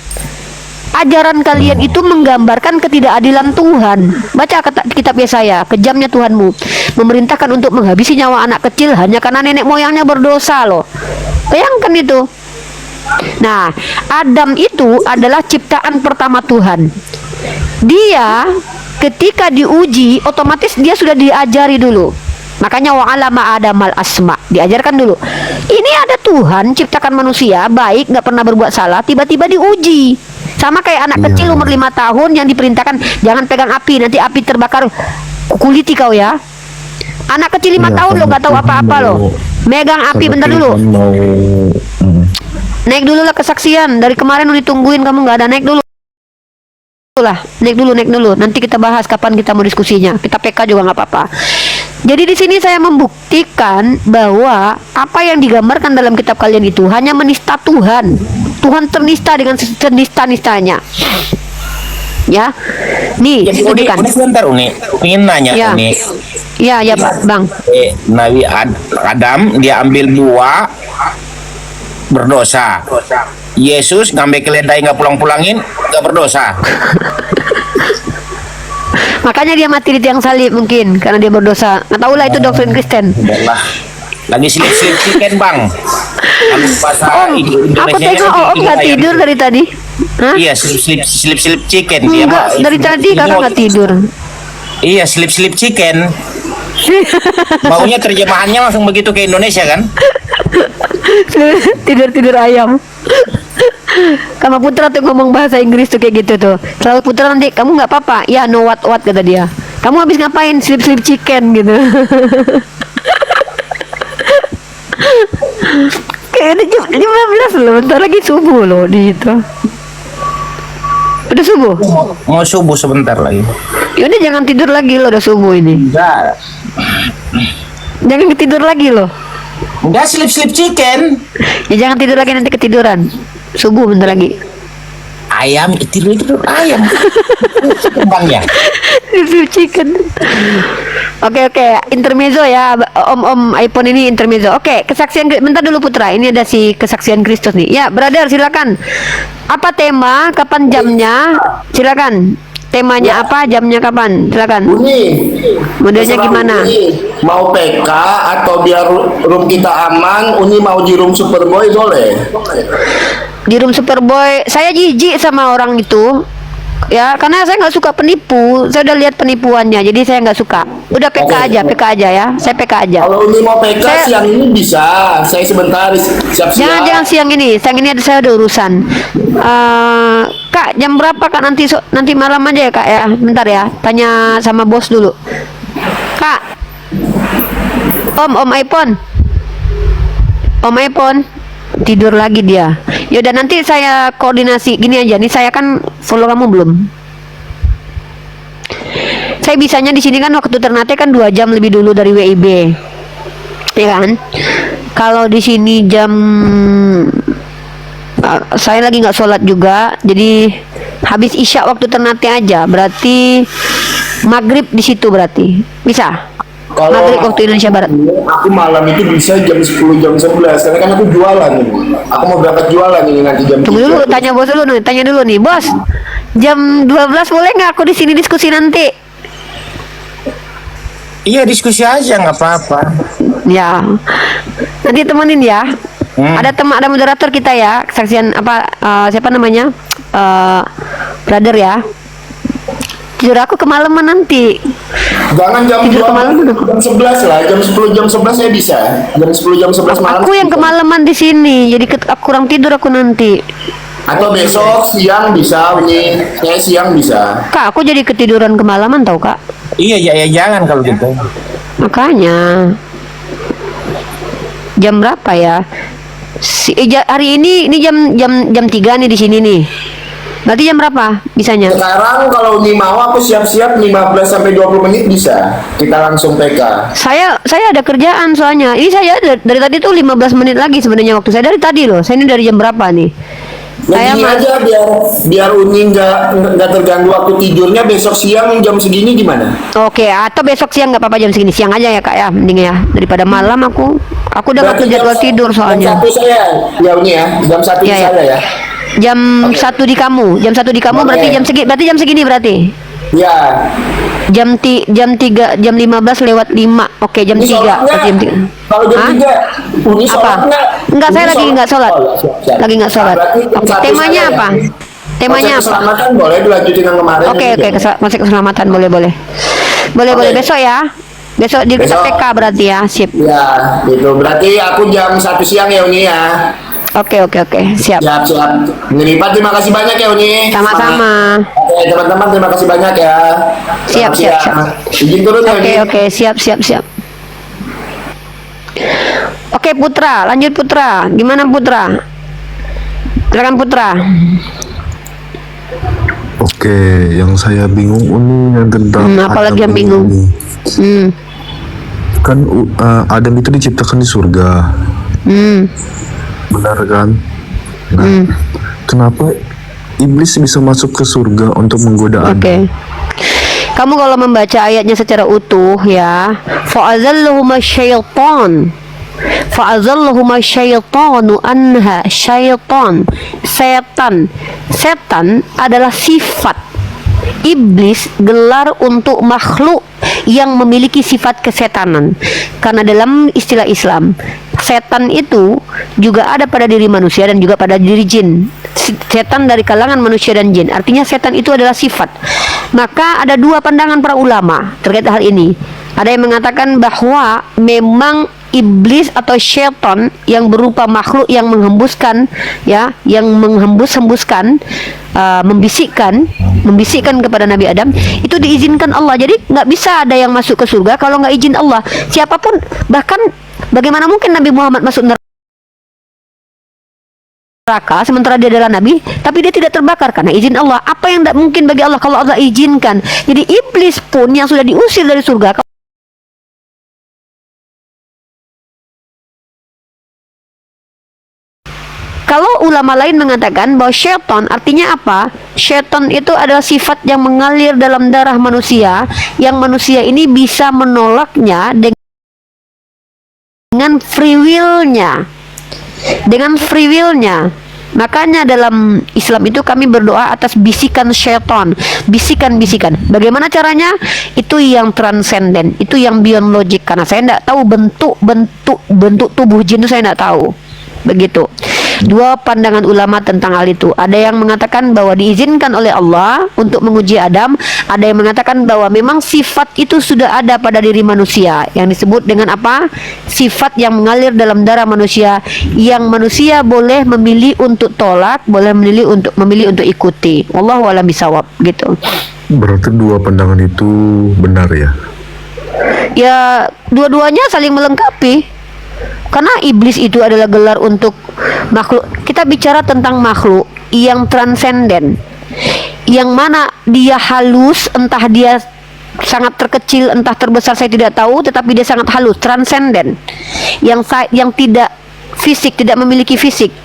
Speaker 1: Ajaran kalian itu menggambarkan ketidakadilan Tuhan. Baca kitab Yesaya, kejamnya Tuhanmu, memerintahkan untuk menghabisi nyawa anak kecil hanya karena nenek moyangnya berdosa loh. Bayangkan itu. Nah, Adam itu adalah ciptaan pertama Tuhan. Dia ketika diuji, otomatis dia sudah diajari dulu. Makanya wa'alama adamal asma, diajarkan dulu. Ini ada Tuhan ciptakan manusia baik, nggak pernah berbuat salah, tiba-tiba diuji. Sama kayak anak kecil umur 5 tahun yang diperintahkan jangan pegang api, nanti api terbakar kuliti kau ya. Anak kecil 5 tahun lo nggak tahu apa-apa lo. Megang api bentar dulu. Naik dulu lah kesaksian. Dari kemarin udah ditungguin kamu nggak ada, naik dulu lah. Naik dulu. Nanti kita bahas kapan kita mau diskusinya. Kita PK juga nggak apa-apa. Jadi di sini saya membuktikan bahwa apa yang digambarkan dalam kitab kalian itu hanya menista Tuhan. Tuhan ternista dengan senista-nistanya. Ya. Nih,
Speaker 4: Jadi
Speaker 1: disebutkan.
Speaker 4: sebentar Uni, ingin nanya
Speaker 1: Ya.
Speaker 4: Uni.
Speaker 1: Ya, Bang.
Speaker 4: Nabi Adam dia ambil buah berdosa. Yesus ngambil keledai nggak pulang-pulangin nggak berdosa.
Speaker 1: Makanya dia mati di tiang salib mungkin karena dia berdosa. Nggak tahu lah itu doktrin Kristen.
Speaker 4: Udahlah. Lagi silip-silip chicken bang. Kalau bahasa
Speaker 1: Aku tengok Om nggak tidur dari tadi. Hah?
Speaker 4: Iya silip-silip chicken dia
Speaker 1: Enggak,
Speaker 4: mah.
Speaker 1: dari tadi kakak nggak tidur.
Speaker 4: Iya silip-silip chicken. Maunya terjemahannya langsung begitu ke Indonesia kan?
Speaker 1: Tidur ayam. Sama Putra tuh ngomong bahasa Inggris tuh kayak gitu tuh. Selalu Putra nanti kamu nggak apa-apa. Ya no what kata dia. Kamu habis ngapain? Slip chicken gitu. Kayaknya jam 15 loh. Bentar lagi subuh loh di itu. Udah subuh?
Speaker 4: Mau subuh sebentar lagi.
Speaker 1: Yaudah jangan tidur lagi loh, udah subuh ini.
Speaker 4: Enggak.
Speaker 1: Jangan tidur lagi loh.
Speaker 4: Enggak silip-silip chicken.
Speaker 1: Ya jangan tidur lagi nanti ketiduran. Subuh bentar lagi.
Speaker 4: Ayam tidur ayam. Kembangnya.
Speaker 1: Review chicken. Oke, intermezzo ya. Om iPhone ini intermezzo. Oke, kesaksian bentar dulu Putra. Ini ada si kesaksian Kristus nih. Ya, brother silakan. Apa tema? Kapan jamnya? Silakan. Temanya apa? Jamnya kapan? Silakan.
Speaker 5: Uni,
Speaker 1: Modelnya
Speaker 5: terserah
Speaker 1: gimana?
Speaker 5: Uni. Mau PK atau biar room kita aman, Uni mau di room Superboy boleh.
Speaker 1: Di room Superboy, saya jijik sama orang itu. Ya, karena saya nggak suka penipu. Saya udah lihat penipuannya, jadi saya nggak suka. Udah PK
Speaker 5: Oke.
Speaker 1: aja, PK aja ya. Saya PK aja.
Speaker 5: Kalau Uni mau PK
Speaker 1: Saya-
Speaker 5: siang ini bisa. Saya sebentar siap-siap.
Speaker 1: Jangan siang ini ada saya ada urusan. Kak, jam berapa Kak nanti malam aja ya Kak ya. Bentar ya, tanya sama bos dulu. Kak, Om iPhone tidur lagi dia. Yaudah nanti saya koordinasi gini aja. Nih saya kan follow kamu belum? Saya bisanya di sini kan waktu Ternate kan 2 jam lebih dulu dari WIB. Ya kan? Kalau di sini jam Saya lagi nggak sholat juga, jadi habis isya waktu Ternate aja, berarti maghrib di situ berarti bisa. Maghrib waktu Indonesia Barat.
Speaker 5: Aku malam itu bisa jam 10 jam 11 karena kan aku jualan ini. Aku mau berangkat jualan ini nanti jam
Speaker 1: Tunggu
Speaker 5: 3.
Speaker 1: dulu, tanya bos dulu nih, tanya dulu nih, bos. Jam 12 boleh nggak aku di sini diskusi nanti?
Speaker 4: Iya diskusi aja nggak apa-apa.
Speaker 1: Ya, nanti temenin ya. Ada moderator kita ya, saksian apa siapa namanya? Brother ya. Tidur aku kemalaman nanti.
Speaker 5: Jangan jam
Speaker 1: Tidur
Speaker 5: 12,
Speaker 1: kemalaman.
Speaker 5: jam 11 lah, jam 10 jam 11 saya bisa. Jam 10 jam 11 malam.
Speaker 1: Aku yang
Speaker 5: bisa.
Speaker 1: kemalaman di sini, jadi aku kurang tidur aku nanti.
Speaker 5: Atau besok siang bisa, ini saya siang bisa.
Speaker 1: Kak, aku jadi ketiduran kemalaman tau kak.
Speaker 4: Iya ya, jangan kalau gitu.
Speaker 1: Makanya jam berapa ya? Hari ini jam 3 nih di sini nih. Berarti jam berapa bisanya?
Speaker 5: Sekarang kalau ini mau aku siap-siap 15 sampai 20 menit bisa. Kita langsung PK.
Speaker 1: Saya ada kerjaan soalnya. Ini saya dari tadi tuh 15 menit lagi sebenarnya waktu saya dari tadi loh. Saya ini dari jam berapa nih? Saya
Speaker 5: Gini aja biar Uni nggak terganggu waktu tidurnya, besok siang jam segini gimana?
Speaker 1: Oke, atau besok siang nggak apa-apa jam segini, siang aja ya kak ya, mending ya daripada malam aku udah nggak jadwal tidur soalnya.
Speaker 5: Jam 1 saya ya Uni ya, jam 1
Speaker 1: Ya, ya.
Speaker 5: saya ya.
Speaker 1: Jam 1 di kamu, berarti jam segini berarti.
Speaker 5: Ya.
Speaker 1: Jam 3 jam 15 lewat 5. Oke, jam
Speaker 5: Ini
Speaker 1: 3.
Speaker 5: sholatnya,
Speaker 1: Jam 3.
Speaker 5: kalau jam
Speaker 1: Hah?
Speaker 5: 3 Uni
Speaker 1: Apa?
Speaker 5: sholat
Speaker 1: Enggak, saya lagi nggak sholat.
Speaker 5: Oh, siap.
Speaker 1: Lagi nggak sholat.
Speaker 5: Nah, berarti
Speaker 1: Oke,
Speaker 5: jam 1
Speaker 1: temanya
Speaker 5: saya
Speaker 1: apa?
Speaker 5: ya.
Speaker 1: Temanya
Speaker 5: Konsep
Speaker 1: apa?
Speaker 5: keselamatan boleh dilanjutin yang kemarin.
Speaker 1: Oke,
Speaker 5: juga.
Speaker 1: masih keselamatan boleh. Boleh
Speaker 5: Oke.
Speaker 1: besok ya. Besok di
Speaker 5: Besok.
Speaker 1: PK berarti ya, sip.
Speaker 5: Ya, gitu. Berarti aku jam 1 siang ya Uni ya.
Speaker 1: Oke, siap.
Speaker 5: Siap. Ngeripat, terima kasih banyak ya Uni.
Speaker 1: Sama-sama.
Speaker 5: Oke, teman-teman terima kasih banyak ya.
Speaker 1: Siap.
Speaker 5: Selamat siang. Izin turun ya Uni.
Speaker 1: Oke, siap. Oke, Putra, lanjut Putra. Gimana Putra? Silakan Putra.
Speaker 2: Oke, yang saya bingung ini yang tentang
Speaker 1: apalagi yang
Speaker 2: Adam
Speaker 1: bingung?
Speaker 2: ini.
Speaker 1: Hmm.
Speaker 2: Kan Adam itu diciptakan di surga, benar kan? Nah, kenapa iblis bisa masuk ke surga untuk menggoda Adam?
Speaker 1: Oke. Kamu kalau membaca ayatnya secara utuh ya, fa'azallahuma syaitanu anha. Setan adalah sifat iblis, gelar untuk makhluk yang memiliki sifat kesetanan. Karena dalam istilah Islam, setan itu juga ada pada diri manusia dan juga pada diri jin. Setan dari kalangan manusia dan jin, artinya setan itu adalah sifat. Maka ada dua pandangan para ulama terkait hal ini. Ada yang mengatakan bahwa memang iblis atau syaitan yang berupa makhluk yang menghembuskan ya, yang menghembus-hembuskan membisikkan kepada Nabi Adam, itu diizinkan Allah. Jadi nggak bisa ada yang masuk ke surga kalau nggak izin Allah. Siapapun, bahkan bagaimana mungkin Nabi Muhammad masuk neraka sementara dia adalah nabi, tapi dia tidak terbakar karena izin Allah. Apa yang tidak mungkin bagi Allah kalau Allah izinkan? Jadi iblis pun yang sudah diusir dari surga, kalau ulama lain mengatakan bahwa syaitan artinya apa? Syaitan itu adalah sifat yang mengalir dalam darah manusia, yang manusia ini bisa menolaknya dengan free will-nya. Makanya dalam Islam itu kami berdoa atas bisikan syaitan, bisikan. Bagaimana caranya? Itu yang transenden, itu yang beyond logic. Karena saya tidak tahu bentuk tubuh jin itu, saya tidak tahu. Begitu. Dua pandangan ulama tentang hal itu. Ada yang mengatakan bahwa diizinkan oleh Allah untuk menguji Adam. Ada yang mengatakan bahwa memang sifat itu sudah ada pada diri manusia, yang disebut dengan apa? Sifat yang mengalir dalam darah manusia, yang manusia boleh memilih untuk tolak, boleh memilih untuk ikuti. Wallahu a'lam bishawab, gitu.
Speaker 2: Berarti dua pandangan itu benar ya?
Speaker 1: Ya, dua-duanya saling melengkapi. Karena iblis itu adalah gelar untuk makhluk. Kita bicara tentang makhluk yang transenden, yang mana dia halus, entah dia sangat terkecil, entah terbesar, saya tidak tahu, tetapi dia sangat halus, transenden, yang tidak fisik, tidak memiliki fisik.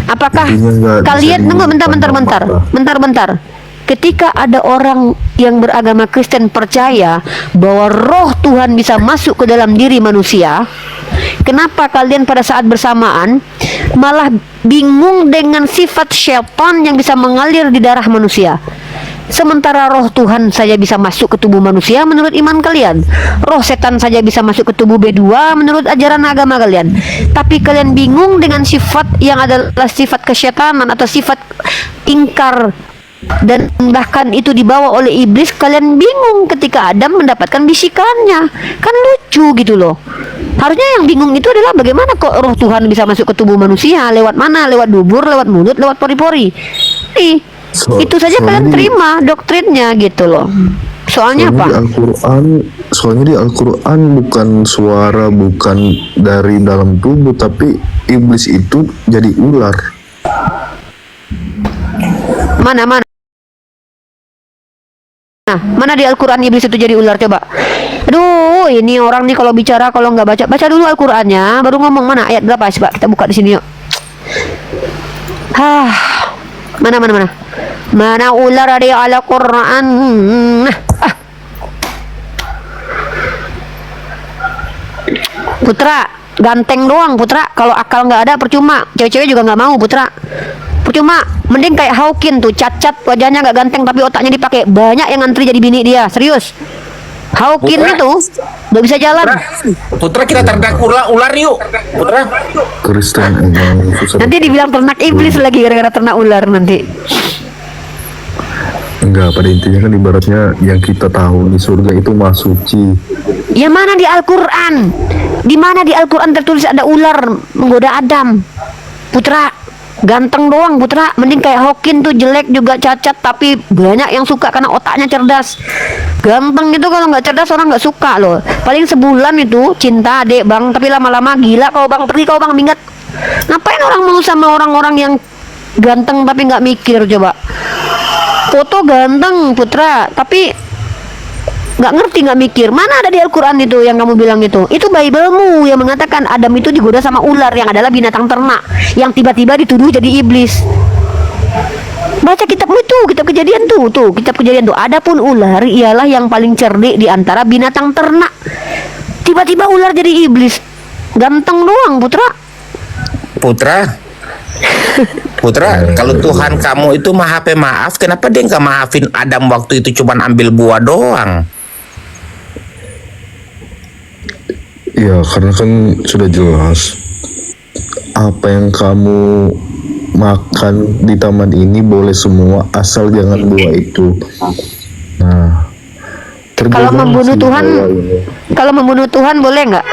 Speaker 1: Apakah
Speaker 2: Intinya nggak bisa
Speaker 1: kalian tunggu
Speaker 2: dimarah.
Speaker 1: bentar. Ketika ada orang yang beragama Kristen percaya bahwa roh Tuhan bisa masuk ke dalam diri manusia, kenapa kalian pada saat bersamaan malah bingung dengan sifat syaitan yang bisa mengalir di darah manusia? Sementara roh Tuhan saja bisa masuk ke tubuh manusia menurut iman kalian. Roh setan saja bisa masuk ke tubuh B2 menurut ajaran agama kalian. Tapi kalian bingung dengan sifat yang adalah sifat kesyetanan atau sifat ingkar, dan bahkan itu dibawa oleh iblis. Kalian bingung ketika Adam mendapatkan bisikannya. Kan lucu gitu loh. Harusnya yang bingung itu adalah bagaimana kok roh Tuhan bisa masuk ke tubuh manusia, lewat mana? Lewat dubur, lewat mulut, lewat pori-pori. Itu saja kalian terima doktrinnya gitu loh. Soalnya apa?
Speaker 2: Soalnya di Al-Quran bukan suara, bukan dari dalam tubuh, tapi iblis itu jadi ular.
Speaker 1: Mana? Nah, mana di Al-Quran iblis itu jadi ular coba? Aduh, ini orang nih kalau bicara kalau nggak baca dulu Al-Qurannya, baru ngomong. Mana ayat berapa? Coba kita buka di sini yuk. Mana ular di Al-Quran? Putra, ganteng doang Putra. Kalau akal nggak ada percuma. Cewek-cewek juga nggak mau Putra. Percuma. Mending kayak Hawkin tuh, cacat, wajahnya nggak ganteng tapi otaknya dipakai. Banyak yang ngantri jadi bini dia, serius. Hawkin
Speaker 4: Putra.
Speaker 1: itu nggak bisa jalan.
Speaker 4: Putra kita ternak ular yuk. Putra.
Speaker 2: Kristen emang susah.
Speaker 1: Nanti dibilang ternak iblis lagi gara-gara ternak ular nanti.
Speaker 2: Enggak, pada intinya kan ibaratnya yang kita tahu di surga itu mah suci.
Speaker 1: Ya mana di Al-Quran? Di mana di Al-Quran tertulis ada ular menggoda Adam? Putra, ganteng doang Putra. Mending kayak Hawkin tuh, jelek juga, cacat, tapi banyak yang suka karena otaknya cerdas. Ganteng itu kalau nggak cerdas orang nggak suka loh. Paling sebulan itu cinta adek bang, tapi lama-lama gila kau bang, pergi kau bang, minggat. Ngapain orang mau sama orang-orang yang ganteng tapi nggak mikir coba? Foto ganteng Putra, tapi nggak ngerti, nggak mikir. Mana ada di Al-Quran itu yang kamu bilang itu? Itu Bible-mu yang mengatakan Adam itu digoda sama ular yang adalah binatang ternak yang tiba-tiba dituduh jadi iblis. Baca kitabmu itu, kitab kejadian tuh, kitab kejadian tuh. Adapun ular ialah yang paling cerdik di antara binatang ternak. Tiba-tiba ular jadi iblis. Ganteng doang
Speaker 4: Putra, kalau Tuhan kamu itu maha pemaaf, kenapa dia nggak maafin Adam waktu itu cuman ambil buah doang?
Speaker 2: Ya karena kan sudah jelas apa yang kamu makan di taman ini boleh semua asal jangan buah itu. Nah,
Speaker 1: Kalau
Speaker 2: tergantung
Speaker 1: membunuh
Speaker 2: sih
Speaker 1: Tuhan,
Speaker 2: bahwa ini.
Speaker 1: kalau membunuh Tuhan boleh nggak?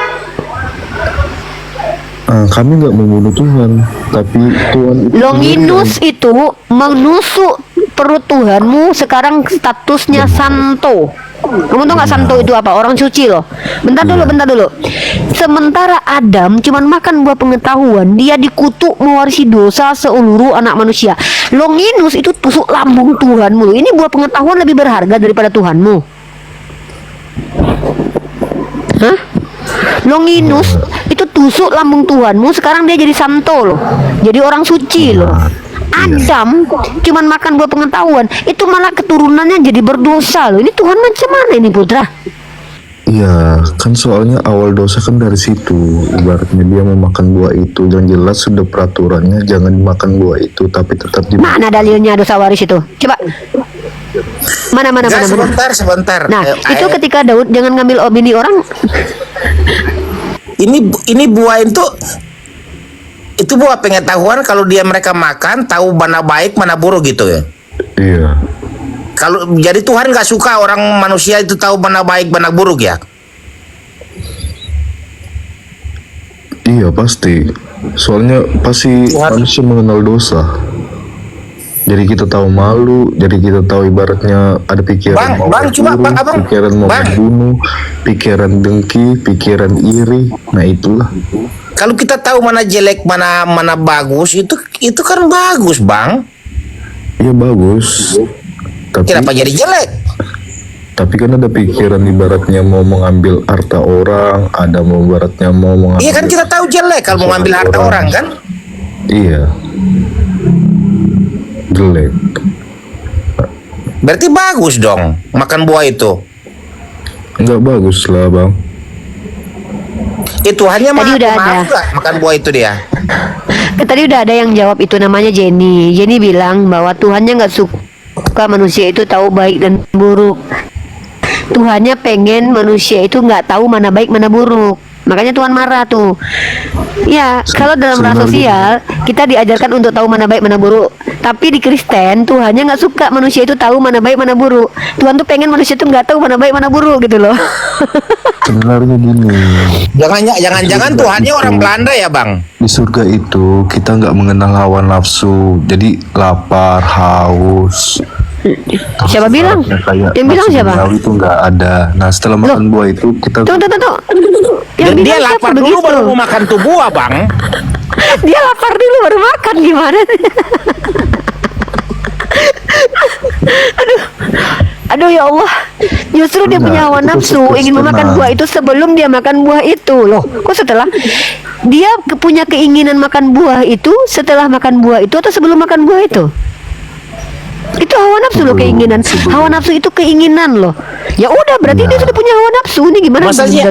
Speaker 2: Kami nggak membunuh Tuhan, tapi Tuhan itu
Speaker 1: Longinus itu menusuk perut Tuhanmu, sekarang statusnya santo. Kamu tahu nggak santo itu apa? Orang suci loh. Bentar dulu. Sementara Adam cuman makan buah pengetahuan, dia dikutuk mewarisi dosa seluruh anak manusia. Longinus itu tusuk lambung Tuhanmu. Ini buah pengetahuan lebih berharga daripada Tuhanmu. Hah? Longinus itu tusuk lambung Tuhanmu, sekarang dia jadi santo loh, jadi orang suci loh. Adam cuman makan buah pengetahuan, itu malah keturunannya jadi berdosa loh. Ini Tuhan macam mana ini Putra?
Speaker 2: Iya, kan soalnya awal dosa kan dari situ. Ibaratnya dia memakan buah itu, yang jelas sudah peraturannya jangan dimakan buah itu, tapi tetap dimakan.
Speaker 1: Mana dalilnya dosa waris itu? Coba. Mana.
Speaker 4: Sebentar.
Speaker 1: Nah, itu ketika Daud jangan ngambil bini orang.
Speaker 4: Ini buah itu buah pengetahuan, kalau mereka makan tahu mana baik mana buruk gitu ya.
Speaker 2: Iya.
Speaker 4: Kalau jadi Tuhan nggak suka orang manusia itu tahu mana baik mana buruk ya.
Speaker 2: Iya pasti. Soalnya pasti manusia mengenal dosa. Jadi kita tahu malu, jadi kita tahu ibaratnya ada pikiran pikiran mau membunuh, pikiran dengki, pikiran iri. Nah itulah.
Speaker 4: Kalau kita tahu mana jelek mana bagus, itu kan bagus Bang.
Speaker 2: Iya bagus. Tapi
Speaker 4: Kenapa jadi jelek?
Speaker 2: Tapi kan ada pikiran ibaratnya mau mengambil harta orang, ada mau ibaratnya mau mengambil.
Speaker 4: Iya kan kita tahu jelek kalau mau ngambil harta orang kan.
Speaker 2: Iya. Jelek.
Speaker 4: Berarti bagus dong makan buah itu.
Speaker 2: Nggak bagus lah bang.
Speaker 4: Itu hanya
Speaker 1: Tadi udah
Speaker 4: maaf
Speaker 1: ada.
Speaker 4: nggak makan buah itu dia.
Speaker 1: Tadi udah ada yang jawab itu, namanya Jenny. Jenny bilang bahwa Tuhannya nggak suka manusia itu tahu baik dan buruk. Tuhannya pengen manusia itu nggak tahu mana baik mana buruk. Makanya Tuhan marah tuh. Ya, kalau dalam rasa sosial kita diajarkan untuk tahu mana baik mana buruk. Tapi di Kristen Tuhannya nggak suka manusia itu tahu mana baik mana buruk. Tuhan tuh pengen manusia itu nggak tahu mana baik mana buruk gitu loh.
Speaker 2: Sebenarnya gini,
Speaker 4: Jangan-jangan Tuhannya orang Belanda ya bang?
Speaker 2: di surga itu kita nggak mengenal hawa nafsu, jadi lapar, haus.
Speaker 1: Siapa bilang?
Speaker 2: Kayak
Speaker 1: Yang bilang
Speaker 2: nafsu
Speaker 1: siapa?
Speaker 2: duniawi itu nggak ada. Nah setelah makan buah itu kita
Speaker 1: Tuh. Yang
Speaker 4: Dan dia
Speaker 1: bilang siapa
Speaker 4: lapar dulu
Speaker 1: begitu?
Speaker 4: baru mau makan tuh buah bang.
Speaker 1: Dia lapar dulu baru makan gimana? Aduh ya Allah. Justru dia
Speaker 2: Enggak,
Speaker 1: punya hawa
Speaker 2: itu
Speaker 1: nafsu
Speaker 2: konsekuensi
Speaker 1: ingin memakan
Speaker 2: tenang.
Speaker 1: buah itu sebelum dia makan buah itu loh. Kok setelah dia punya keinginan makan buah itu setelah makan buah itu atau sebelum makan buah itu? Itu hawa nafsu loh, keinginan. Hawa nafsu itu keinginan loh. Ya udah berarti dia sudah punya hawa nafsu. Ini gimana?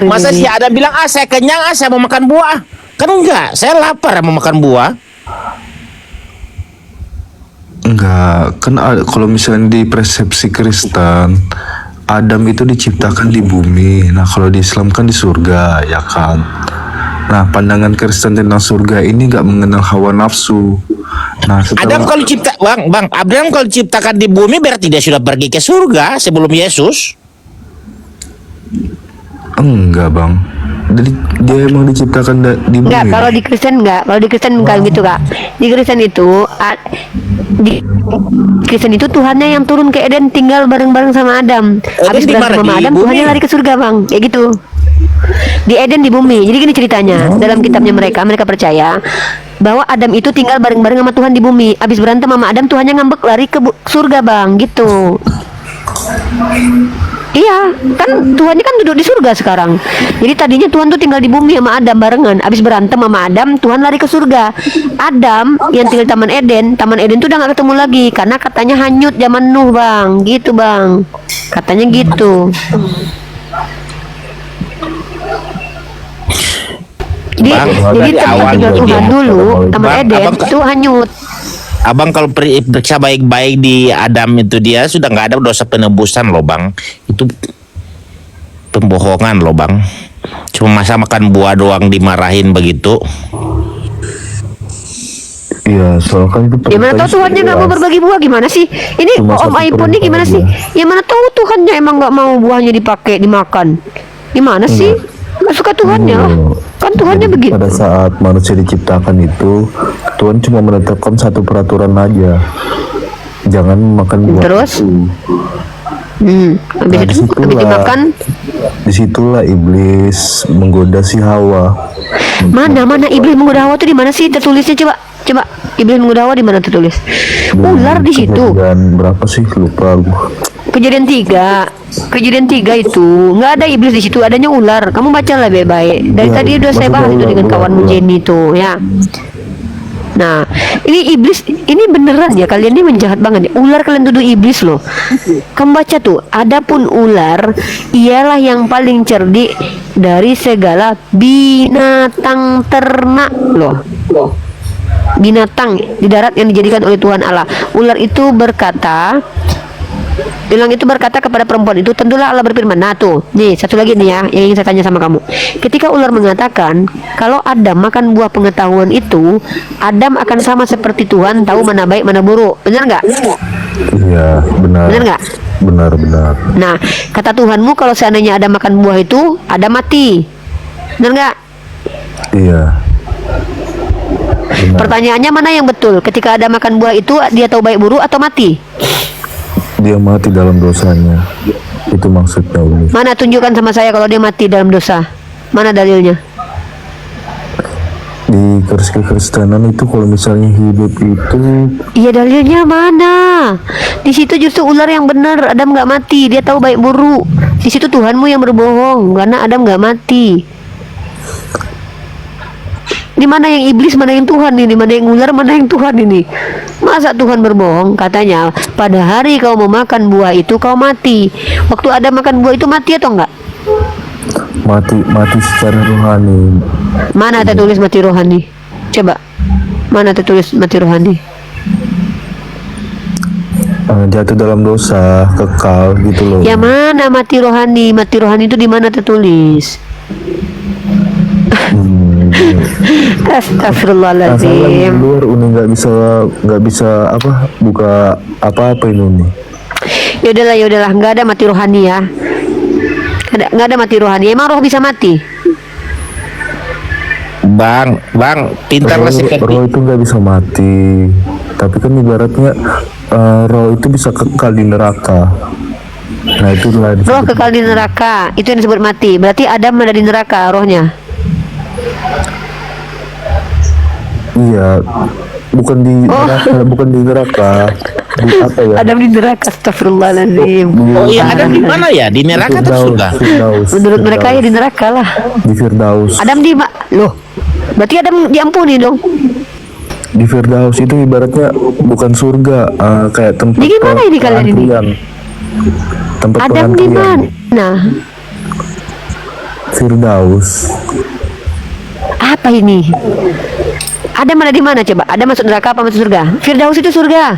Speaker 4: Masa si Adam bilang saya kenyang, saya mau makan buah. Kan enggak, saya lapar mau makan buah.
Speaker 2: enggak kan kalau misalnya di persepsi Kristen Adam itu diciptakan di bumi. Nah kalau di Islam kan di surga ya kan. Nah pandangan Kristen tentang surga ini nggak mengenal hawa nafsu. Nah
Speaker 4: Adam
Speaker 2: setelah
Speaker 4: kalau Adam kalau diciptakan di bumi berarti dia sudah pergi ke surga sebelum Yesus.
Speaker 2: enggak bang, jadi dia emang diciptakan di bumi.
Speaker 1: Enggak, kalau di Kristen enggak. Kalau di Kristen bukan gitu, Kak. Di Kristen itu di Kristen itu Tuhannya yang turun ke Eden tinggal bareng-bareng sama Adam. Habis
Speaker 4: di
Speaker 1: berantem
Speaker 4: mana?
Speaker 1: sama
Speaker 4: Di
Speaker 1: Adam,
Speaker 4: bumi?
Speaker 1: Tuhannya lari ke surga, Bang. Kayak gitu. Di Eden di bumi. Jadi gini ceritanya. Dalam kitabnya mereka percaya bahwa Adam itu tinggal bareng-bareng sama Tuhan di bumi. Habis berantem sama Adam, Tuhannya ngambek lari ke surga, Bang. Gitu. Iya, kan Tuhannya kan duduk di surga sekarang. Jadi tadinya Tuhan tuh tinggal di bumi sama Adam barengan. Abis berantem sama Adam, Tuhan lari ke surga. Adam yang tinggal Taman Eden tuh udah gak ketemu lagi karena katanya hanyut zaman Nuh, Bang. Gitu, Bang. Katanya gitu. Jadi
Speaker 4: Bang,
Speaker 1: jadi
Speaker 4: dari
Speaker 1: tempat
Speaker 4: awal
Speaker 1: tinggal
Speaker 4: gua
Speaker 1: Tuhan
Speaker 4: bilang,
Speaker 1: dulu, Taman
Speaker 4: Bang,
Speaker 1: Eden
Speaker 4: abang-
Speaker 1: itu hanyut.
Speaker 4: Abang kalau periksa baik-baik di Adam itu dia sudah nggak ada dosa penebusan loh bang. Itu pembohongan loh bang. Cuma masa makan buah doang dimarahin begitu.
Speaker 2: Iya, soalnya kan itu
Speaker 1: Ya mana tahu Tuhannya nggak mau berbagi buah gimana sih? Ini
Speaker 2: Cuma
Speaker 1: Om
Speaker 2: satu
Speaker 1: iPhone ini
Speaker 2: perintah
Speaker 1: gimana sih? Ya mana tahu Tuhannya emang nggak mau buahnya dipakai dimakan. Gimana sih? Nggak suka Tuhannya lah. Kan Tuhannya
Speaker 2: Jadi,
Speaker 1: begitu.
Speaker 2: pada saat manusia diciptakan itu Tuhan cuma menetapkan satu peraturan aja, jangan makan buah
Speaker 1: Terus?
Speaker 2: itu.
Speaker 1: Habis
Speaker 2: Nah,
Speaker 1: itu dimakan.
Speaker 2: Disitulah iblis menggoda si Hawa.
Speaker 1: Mana iblis menggoda Hawa tuh di mana sih tertulisnya, coba iblis menggoda Hawa di mana tertulis? Ular di situ.
Speaker 2: Dan berapa sih lupa gua.
Speaker 1: Kejadian 3 itu nggak ada iblis di situ, adanya ular. Kamu baca lah baik-baik. Dari
Speaker 2: Ya,
Speaker 1: tadi udah saya
Speaker 2: maksudnya
Speaker 1: bahas itu
Speaker 2: ular,
Speaker 1: dengan kawanmu
Speaker 2: ular.
Speaker 1: Jenny tuh ya. Nah, ini iblis, ini beneran ya, kalian ini menjahat banget ya. Ular kalian tuduh iblis loh. Kamu baca tuh, adapun ular ialah yang paling cerdik dari segala binatang ternak loh. Binatang di darat yang dijadikan oleh Tuhan Allah. Ular itu berkata kepada perempuan itu, tentulah Allah berfirman. Nah tuh, nih satu lagi nih ya yang ingin saya tanya sama kamu. Ketika ular mengatakan kalau Adam makan buah pengetahuan itu, Adam akan sama seperti Tuhan, tahu mana baik mana buruk. Benar nggak?
Speaker 2: Iya, benar.
Speaker 1: Benar nggak?
Speaker 2: Benar.
Speaker 1: Nah, kata Tuhanmu kalau seandainya Adam makan buah itu, Adam mati. Benar nggak?
Speaker 2: Iya. Benar.
Speaker 1: Pertanyaannya mana yang betul? Ketika Adam makan buah itu, dia tahu baik buruk atau mati?
Speaker 2: Dia mati dalam dosanya. Itu maksudnya ini.
Speaker 1: Mana tunjukkan sama saya kalau dia mati dalam dosa. Mana dalilnya?
Speaker 2: Di kekristenan itu kalau misalnya hidup itu
Speaker 1: Iya, dalilnya mana? Di situ justru ular yang benar, Adam nggak mati, dia tahu baik buruk. Di situ Tuhanmu yang berbohong karena Adam nggak mati. Di mana yang iblis, mana yang Tuhan ini? Mana yang ular, mana yang Tuhan ini? Masa Tuhan berbohong? Katanya, pada hari kau memakan buah itu kau mati. Waktu ada makan buah itu mati atau enggak?
Speaker 2: Mati secara rohani.
Speaker 1: Mana tertulis mati rohani? Coba. Mana tertulis mati rohani?
Speaker 2: Jatuh dalam dosa, kekal gitu loh.
Speaker 1: Ya mana mati rohani? Mati rohani itu di mana tertulis?
Speaker 2: Asalnya
Speaker 1: Astagfirullahaladzim.
Speaker 2: luar Uni nggak bisa apa buka apa ini nih.
Speaker 1: Ya udahlah, nggak ada mati rohani ya. Nggak ada mati rohani. Emang roh bisa mati?
Speaker 4: Bang, pintarlah
Speaker 2: Roh
Speaker 4: seperti
Speaker 2: itu nggak bisa mati, tapi kan ibaratnya roh itu bisa kekal di neraka. Nah itulah
Speaker 1: Roh kekal di neraka, itu yang disebut mati. Berarti Adam ada di neraka rohnya.
Speaker 2: Iya, bukan di neraka, di apa ya?
Speaker 1: Adam di neraka, astagfirullahaladzim.
Speaker 4: Oh iya, Adam di mana ya? Di neraka atau surga?
Speaker 1: Menurut mereka ya di neraka lah.
Speaker 2: Di Firdaus.
Speaker 1: Adam loh, berarti Adam diampuni dong.
Speaker 2: Di Firdaus itu ibaratnya bukan surga, kayak tempat
Speaker 1: Di gimana ini kalian ini?
Speaker 2: pengantian. Tempat
Speaker 1: Adam di
Speaker 2: pengantian.
Speaker 1: mana?
Speaker 2: Firdaus.
Speaker 1: Apa ini? Adam ada di mana coba? Adam masuk neraka apa masuk surga? Firdaus itu surga.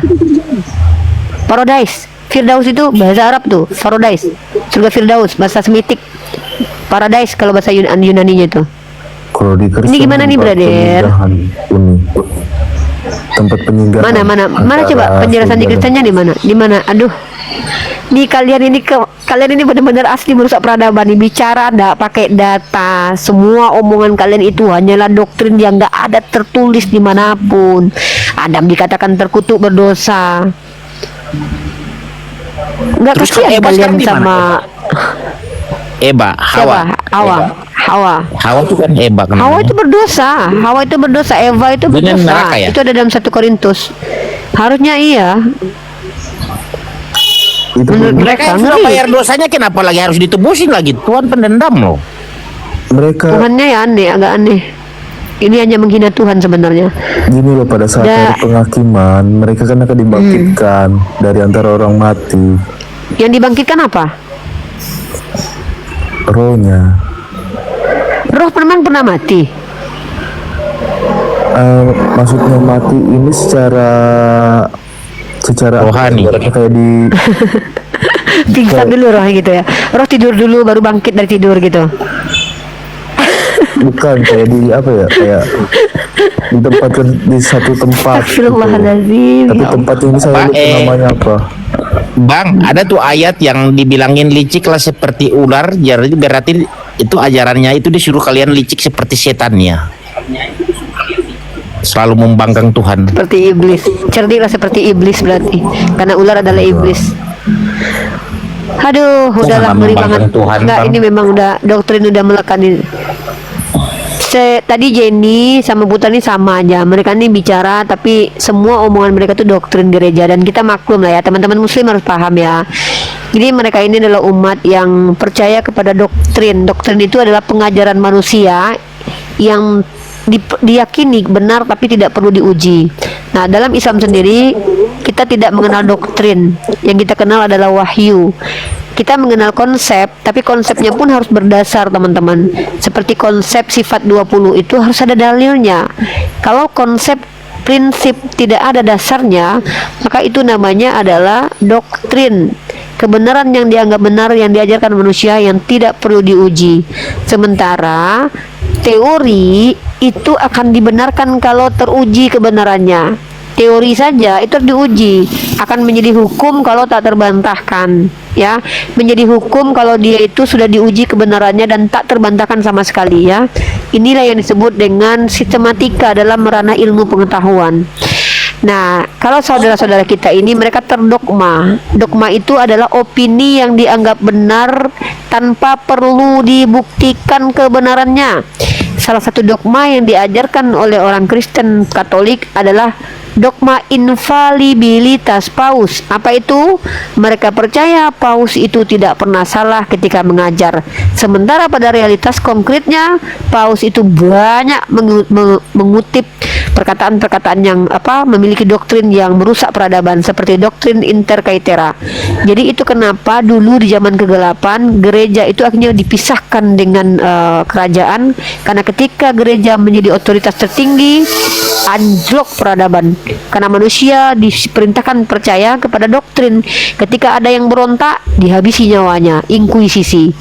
Speaker 1: Paradise. Firdaus itu bahasa Arab tuh, Paradise. Surga Firdaus, bahasa Semitik. Paradise kalau bahasa Yunaninya itu.
Speaker 2: Kalau di Kristen
Speaker 1: Ini gimana nih,
Speaker 2: tempat
Speaker 1: brother?
Speaker 2: penyinggahan, tempat penyinggahan.
Speaker 1: Mana coba
Speaker 2: antara
Speaker 1: penjelasan di
Speaker 2: surga dan-
Speaker 1: Kristennya di mana? Di mana? Aduh. Nih kalian ini benar-benar asli merusak peradaban nih, bicara ndak pakai data. Semua omongan kalian itu hanyalah doktrin yang nggak ada tertulis dimanapun. Adam dikatakan terkutuk berdosa. Nggak
Speaker 4: Terus
Speaker 1: kasihan
Speaker 4: Eva
Speaker 1: kalian
Speaker 4: sekarang di mana,
Speaker 1: sama
Speaker 4: Eba,
Speaker 1: siapa?
Speaker 4: Hawa. Hawa itu kan Eba kan.
Speaker 1: Hawa itu berdosa. Hawa itu berdosa. Eva itu
Speaker 4: Dengan
Speaker 1: berdosa.
Speaker 4: neraka ya?
Speaker 1: Itu ada dalam 1 Korintus. Harusnya iya.
Speaker 2: Itu
Speaker 1: Menurut
Speaker 4: Mereka yang sudah
Speaker 1: ngeri.
Speaker 4: bayar dosanya kenapa lagi harus ditebusin lagi? Tuhan pendendam loh.
Speaker 2: mereka
Speaker 1: Tuhannya ya aneh, agak aneh. Ini hanya menghina Tuhan sebenarnya.
Speaker 2: gini loh, pada saat
Speaker 1: Da-
Speaker 2: hari penghakiman mereka kan akan dibangkitkan dari antara orang mati,
Speaker 1: Yang dibangkitkan apa?
Speaker 2: rohnya.
Speaker 1: Roh memang pernah mati.
Speaker 2: Maksudnya mati ini secara
Speaker 4: Rohani.
Speaker 2: ibaratnya kayak di
Speaker 1: Pingsan dulu rohnya gitu ya. Roh tidur dulu baru bangkit dari tidur gitu.
Speaker 2: bukan kayak di apa ya, kayak ditempatkan di satu tempat gitu.
Speaker 1: Astagfirullahaladzim.
Speaker 2: Tapi
Speaker 1: Ya
Speaker 2: tempat ini saya lupa namanya apa.
Speaker 4: Bang, ada tuh ayat yang dibilangin licik lah seperti ular, jadi berarti itu ajarannya itu disuruh kalian licik seperti setannya. Selalu membangkang Tuhan.
Speaker 1: Seperti iblis. Cerdiklah seperti iblis berarti. Karena ular adalah iblis. Aduh, udahlah
Speaker 4: Jangan
Speaker 1: ngeri
Speaker 4: membangkang
Speaker 1: banget.
Speaker 4: Tuhan,
Speaker 1: Enggak,
Speaker 4: Bang.
Speaker 1: ini memang udah doktrin udah melekat ini. Tadi Jenny sama Putani sama aja. Mereka ini bicara tapi semua omongan mereka tuh doktrin gereja, dan kita maklum lah ya, teman-teman muslim harus paham ya. Jadi mereka ini adalah umat yang percaya kepada doktrin. Doktrin itu adalah pengajaran manusia yang diyakini benar tapi tidak perlu diuji. Nah, dalam Islam sendiri kita tidak mengenal doktrin. Yang kita kenal adalah wahyu. Kita mengenal konsep, tapi konsepnya pun harus berdasar, teman-teman. Seperti konsep sifat 20 itu harus ada dalilnya. Kalau konsep prinsip tidak ada dasarnya, maka itu namanya adalah doktrin. Kebenaran yang dianggap benar yang diajarkan manusia yang tidak perlu diuji. Sementara teori itu akan dibenarkan kalau teruji kebenarannya. Teori saja itu diuji, akan menjadi hukum kalau tak terbantahkan, ya. Menjadi hukum kalau dia itu sudah diuji kebenarannya dan tak terbantahkan sama sekali, ya. Inilah yang disebut dengan sistematika dalam ranah ilmu pengetahuan. Nah, kalau saudara-saudara kita ini mereka terdogma. Dogma itu adalah opini yang dianggap benar tanpa perlu dibuktikan kebenarannya. Salah satu dogma yang diajarkan oleh orang Kristen Katolik adalah dogma infalibilitas paus. Apa itu? Mereka percaya paus itu tidak pernah salah ketika mengajar. Sementara pada realitas konkretnya paus itu banyak mengutip perkataan-perkataan yang memiliki doktrin yang merusak peradaban seperti doktrin inter caetera. Jadi itu kenapa dulu di zaman kegelapan gereja itu akhirnya dipisahkan dengan kerajaan, karena ketika gereja menjadi otoritas tertinggi anjlok peradaban. Karena manusia diperintahkan percaya kepada doktrin. Ketika ada yang berontak, dihabisi nyawanya, inkuisisi.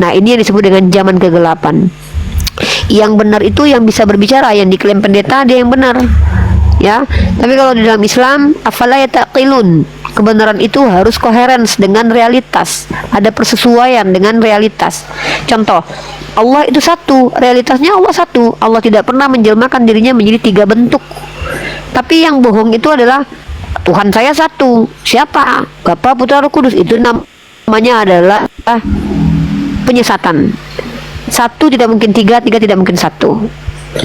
Speaker 1: Nah, ini yang disebut dengan zaman kegelapan. Yang benar itu yang bisa berbicara, yang diklaim pendeta dia yang benar. Ya, tapi kalau di dalam Islam, afala yataqilun, kebenaran itu harus koherens dengan realitas, ada persesuaian dengan realitas. Contoh, Allah itu satu, realitasnya Allah satu. Allah tidak pernah menjelmakan dirinya menjadi 3 bentuk. Tapi yang bohong itu adalah Tuhan saya satu. Siapa? Bapa, Putra, Roh Kudus. Itu namanya adalah penyesatan. 1 tidak mungkin 3, 3 tidak mungkin 1.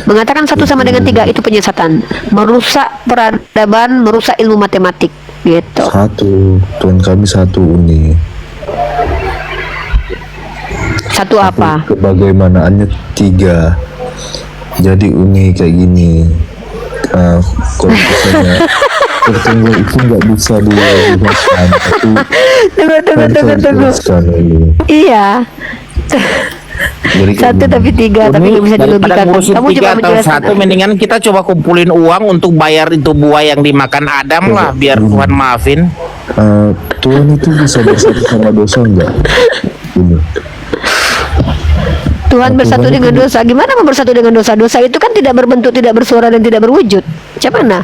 Speaker 1: Mengatakan 1 sama dengan 3 itu penyesatan, merusak peradaban, merusak ilmu matematik gitu.
Speaker 2: 1, Tuhan kami 1 uni.
Speaker 1: 1 apa?
Speaker 2: Kebagaimanaannya 3. Jadi uni kayak gini. Kalau misalnya rectangle itu nggak bisa dijelaskan, tapi
Speaker 1: Tunggu. Iya.
Speaker 2: jadi
Speaker 1: 1 tapi 3 tapi nggak bisa
Speaker 4: Daripada
Speaker 1: dilogikakan.
Speaker 4: ngurusin
Speaker 1: Kamu coba
Speaker 4: 3 atau
Speaker 1: menjelaskan.
Speaker 4: 1, mendingan kita coba kumpulin uang untuk bayar itu buah yang dimakan Adam lah, biar Tuhan maafin.
Speaker 2: Tuhan itu bisa bersatu sama dosa enggak? Ini.
Speaker 1: Tuhan bersatu
Speaker 2: Tuhan
Speaker 1: dengan
Speaker 2: itu-
Speaker 1: dosa. Gimana mau bersatu dengan dosa? Dosa itu kan tidak berbentuk, tidak bersuara, dan tidak berwujud. Siapa mana?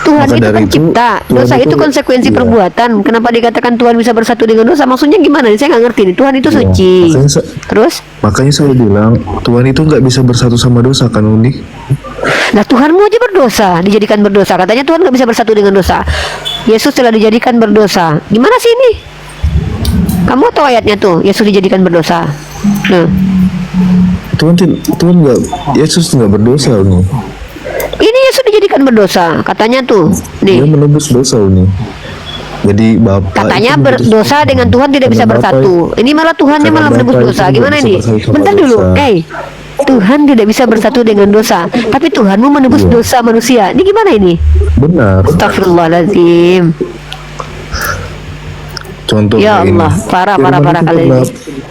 Speaker 1: Tuhan
Speaker 2: Maka
Speaker 1: itu
Speaker 2: dari itu,
Speaker 1: pencipta.
Speaker 2: Tuhan
Speaker 1: Dosa itu
Speaker 2: itu-
Speaker 1: konsekuensi
Speaker 2: iya.
Speaker 1: perbuatan. Kenapa dikatakan Tuhan bisa bersatu dengan dosa? Maksudnya gimana? Saya nggak ngerti nih. Tuhan itu
Speaker 2: Iya,
Speaker 1: suci. Terus?
Speaker 2: Makanya saya bilang Tuhan itu nggak bisa bersatu sama dosa kan, Unik?
Speaker 1: Nah, Tuhanmu aja berdosa, dijadikan berdosa. Katanya Tuhan nggak bisa bersatu dengan dosa. Yesus telah dijadikan berdosa. Gimana sih ini? Kamu tahu ayatnya tuh, Yesus dijadikan berdosa. Nah,
Speaker 2: Tuhan nggak, Yesus nggak berdosa, Uni.
Speaker 1: ini Yesus dijadikan berdosa. Katanya tuh,
Speaker 2: Dia
Speaker 1: nih.
Speaker 2: menebus dosa, Uni. Jadi Bapak
Speaker 1: Katanya
Speaker 2: itu menebus
Speaker 1: berdosa
Speaker 2: dosa.
Speaker 1: dengan Tuhan tidak bisa
Speaker 2: Karena
Speaker 1: bersatu.
Speaker 2: Bapak-
Speaker 1: Ini malah Tuhannya
Speaker 2: karena
Speaker 1: malah menebus
Speaker 2: Bapak
Speaker 1: dosa.
Speaker 2: itu
Speaker 1: Gimana
Speaker 2: tidak
Speaker 1: ini?
Speaker 2: bisa bersatu sama
Speaker 1: Bentar dulu.
Speaker 2: dosa.
Speaker 1: Tuhan tidak bisa bersatu dengan dosa, tapi Tuhanmu menebus
Speaker 2: Iya.
Speaker 1: dosa manusia. Ini gimana ini?
Speaker 2: Benar.
Speaker 1: Astagfirullahaladzim.
Speaker 2: Contoh
Speaker 1: Ya
Speaker 2: kayak ini.
Speaker 1: Allah, parah
Speaker 2: Firman itu
Speaker 1: kali ini.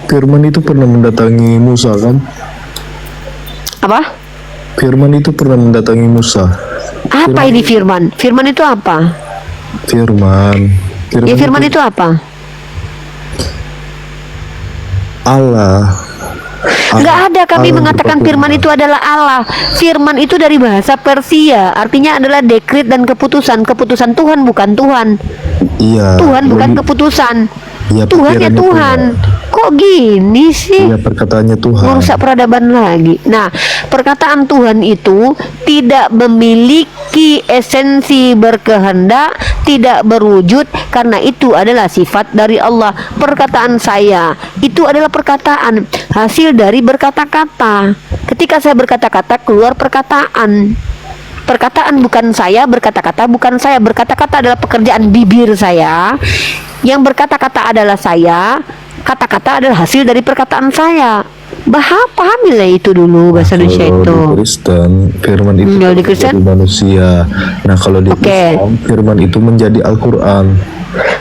Speaker 2: Firman itu pernah mendatangi Musa kan?
Speaker 1: Apa?
Speaker 2: Firman itu pernah mendatangi Musa.
Speaker 1: Apa ini firman? Firman itu apa?
Speaker 2: Firman.
Speaker 1: Ya firman itu apa?
Speaker 2: Allah.
Speaker 1: Nggak ada kami
Speaker 2: Allah
Speaker 1: mengatakan
Speaker 2: berfirman.
Speaker 1: firman itu adalah Allah. Firman itu dari bahasa Persia, artinya adalah dekret dan keputusan. Keputusan Tuhan, bukan Tuhan.
Speaker 2: Iya.
Speaker 1: Tuhan bukan
Speaker 2: jadi-
Speaker 1: keputusan.
Speaker 2: Iya,
Speaker 1: Tuhan ya
Speaker 2: pikirannya
Speaker 1: Tuhan. Kok gini sih?
Speaker 2: Iya, perkataannya Tuhan.
Speaker 1: Merusak peradaban lagi. Nah, perkataan Tuhan itu tidak memiliki esensi berkehendak, tidak berwujud, karena itu adalah sifat dari Allah. Perkataan saya itu adalah perkataan hasil dari berkata-kata. Ketika saya berkata-kata, keluar perkataan. Perkataan bukan saya, berkata-kata bukan saya. Berkata-kata adalah pekerjaan bibir saya. Yang berkata-kata adalah saya. Kata-kata adalah hasil dari perkataan saya. Pahamilah itu dulu bahasa Indonesia
Speaker 2: Kalau
Speaker 1: itu.
Speaker 2: di Kristen, firman itu
Speaker 1: Kalau di Kristen?
Speaker 2: menjadi manusia. Nah, kalau di
Speaker 1: Oke.
Speaker 2: Islam, firman itu menjadi Al-Quran.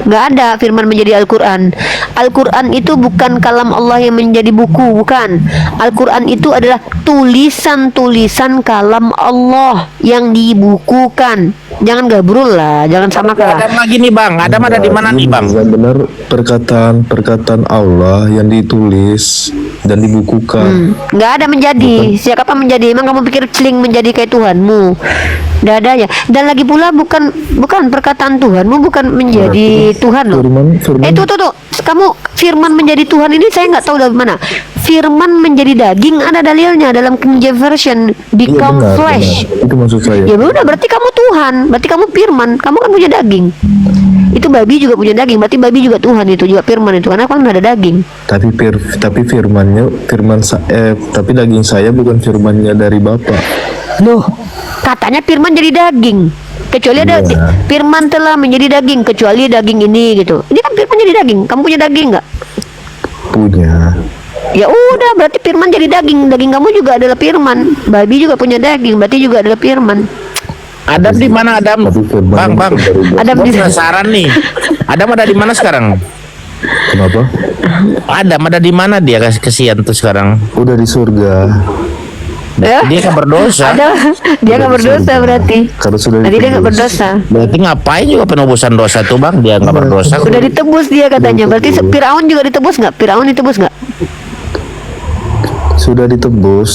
Speaker 1: Nggak ada firman menjadi Al-Quran. Al-Quran itu bukan kalam Allah yang menjadi buku, bukan. Al-Quran itu adalah tulisan-tulisan kalam Allah yang dibukukan. Jangan gabrul lah, jangan samakan.
Speaker 4: Adam lagi nih Bang, Adam ada di mana nih Bang?
Speaker 2: Yang benar perkataan Allah yang ditulis dan dibukukan.
Speaker 1: Nggak ada menjadi. Siapa menjadi? Emang kamu pikir celing menjadi kayak Tuhanmu? Nggak ada ya. Dan lagi pula bukan perkataan Tuhanmu bukan menjadi Tuhan loh.
Speaker 2: Firman.
Speaker 1: Tuh. Kamu firman menjadi Tuhan ini saya nggak tahu dari mana. Firman menjadi daging ada dalilnya dalam King James Version, become
Speaker 2: Iya, benar,
Speaker 1: flesh.
Speaker 2: benar. Itu maksud saya.
Speaker 1: Ya udah, berarti kamu Tuhan, berarti kamu firman, kamu kan punya daging. Itu babi juga punya daging, berarti babi juga Tuhan, itu juga firman itu, karena kan ada daging.
Speaker 2: Tapi tapi daging saya bukan firmannya dari Bapa.
Speaker 1: Loh, katanya firman jadi daging. Kecuali ada
Speaker 2: Iya.
Speaker 1: firman telah menjadi daging, kecuali daging ini gitu. Ini kan firman jadi daging. Kamu punya daging nggak?
Speaker 2: Punya.
Speaker 1: Ya udah, berarti firman jadi daging. Daging kamu juga adalah firman. Babi juga punya daging, berarti juga adalah firman.
Speaker 4: Adam di mana Adam?
Speaker 2: Tapi firman
Speaker 4: Bang,
Speaker 2: itu
Speaker 4: bang.
Speaker 2: dari Bapa.
Speaker 1: Adam
Speaker 4: Gua
Speaker 1: di
Speaker 4: penasaran nih. Adam ada di mana sekarang?
Speaker 2: Kenapa?
Speaker 4: Adam ada di mana dia kesian tuh sekarang?
Speaker 2: Udah di surga.
Speaker 1: Ya?
Speaker 4: Dia kan berdosa.
Speaker 1: Dia nggak berdosa berarti.
Speaker 2: Karena sudah
Speaker 1: Berarti dia nggak
Speaker 2: ditebus.
Speaker 1: berdosa.
Speaker 4: Berarti ngapain juga penebusan dosa tuh bang? Dia nggak berdosa.
Speaker 1: Udah ditebus dia katanya. Berarti Firaun juga ditebus nggak? Firaun ditebus nggak?
Speaker 2: Sudah ditebus.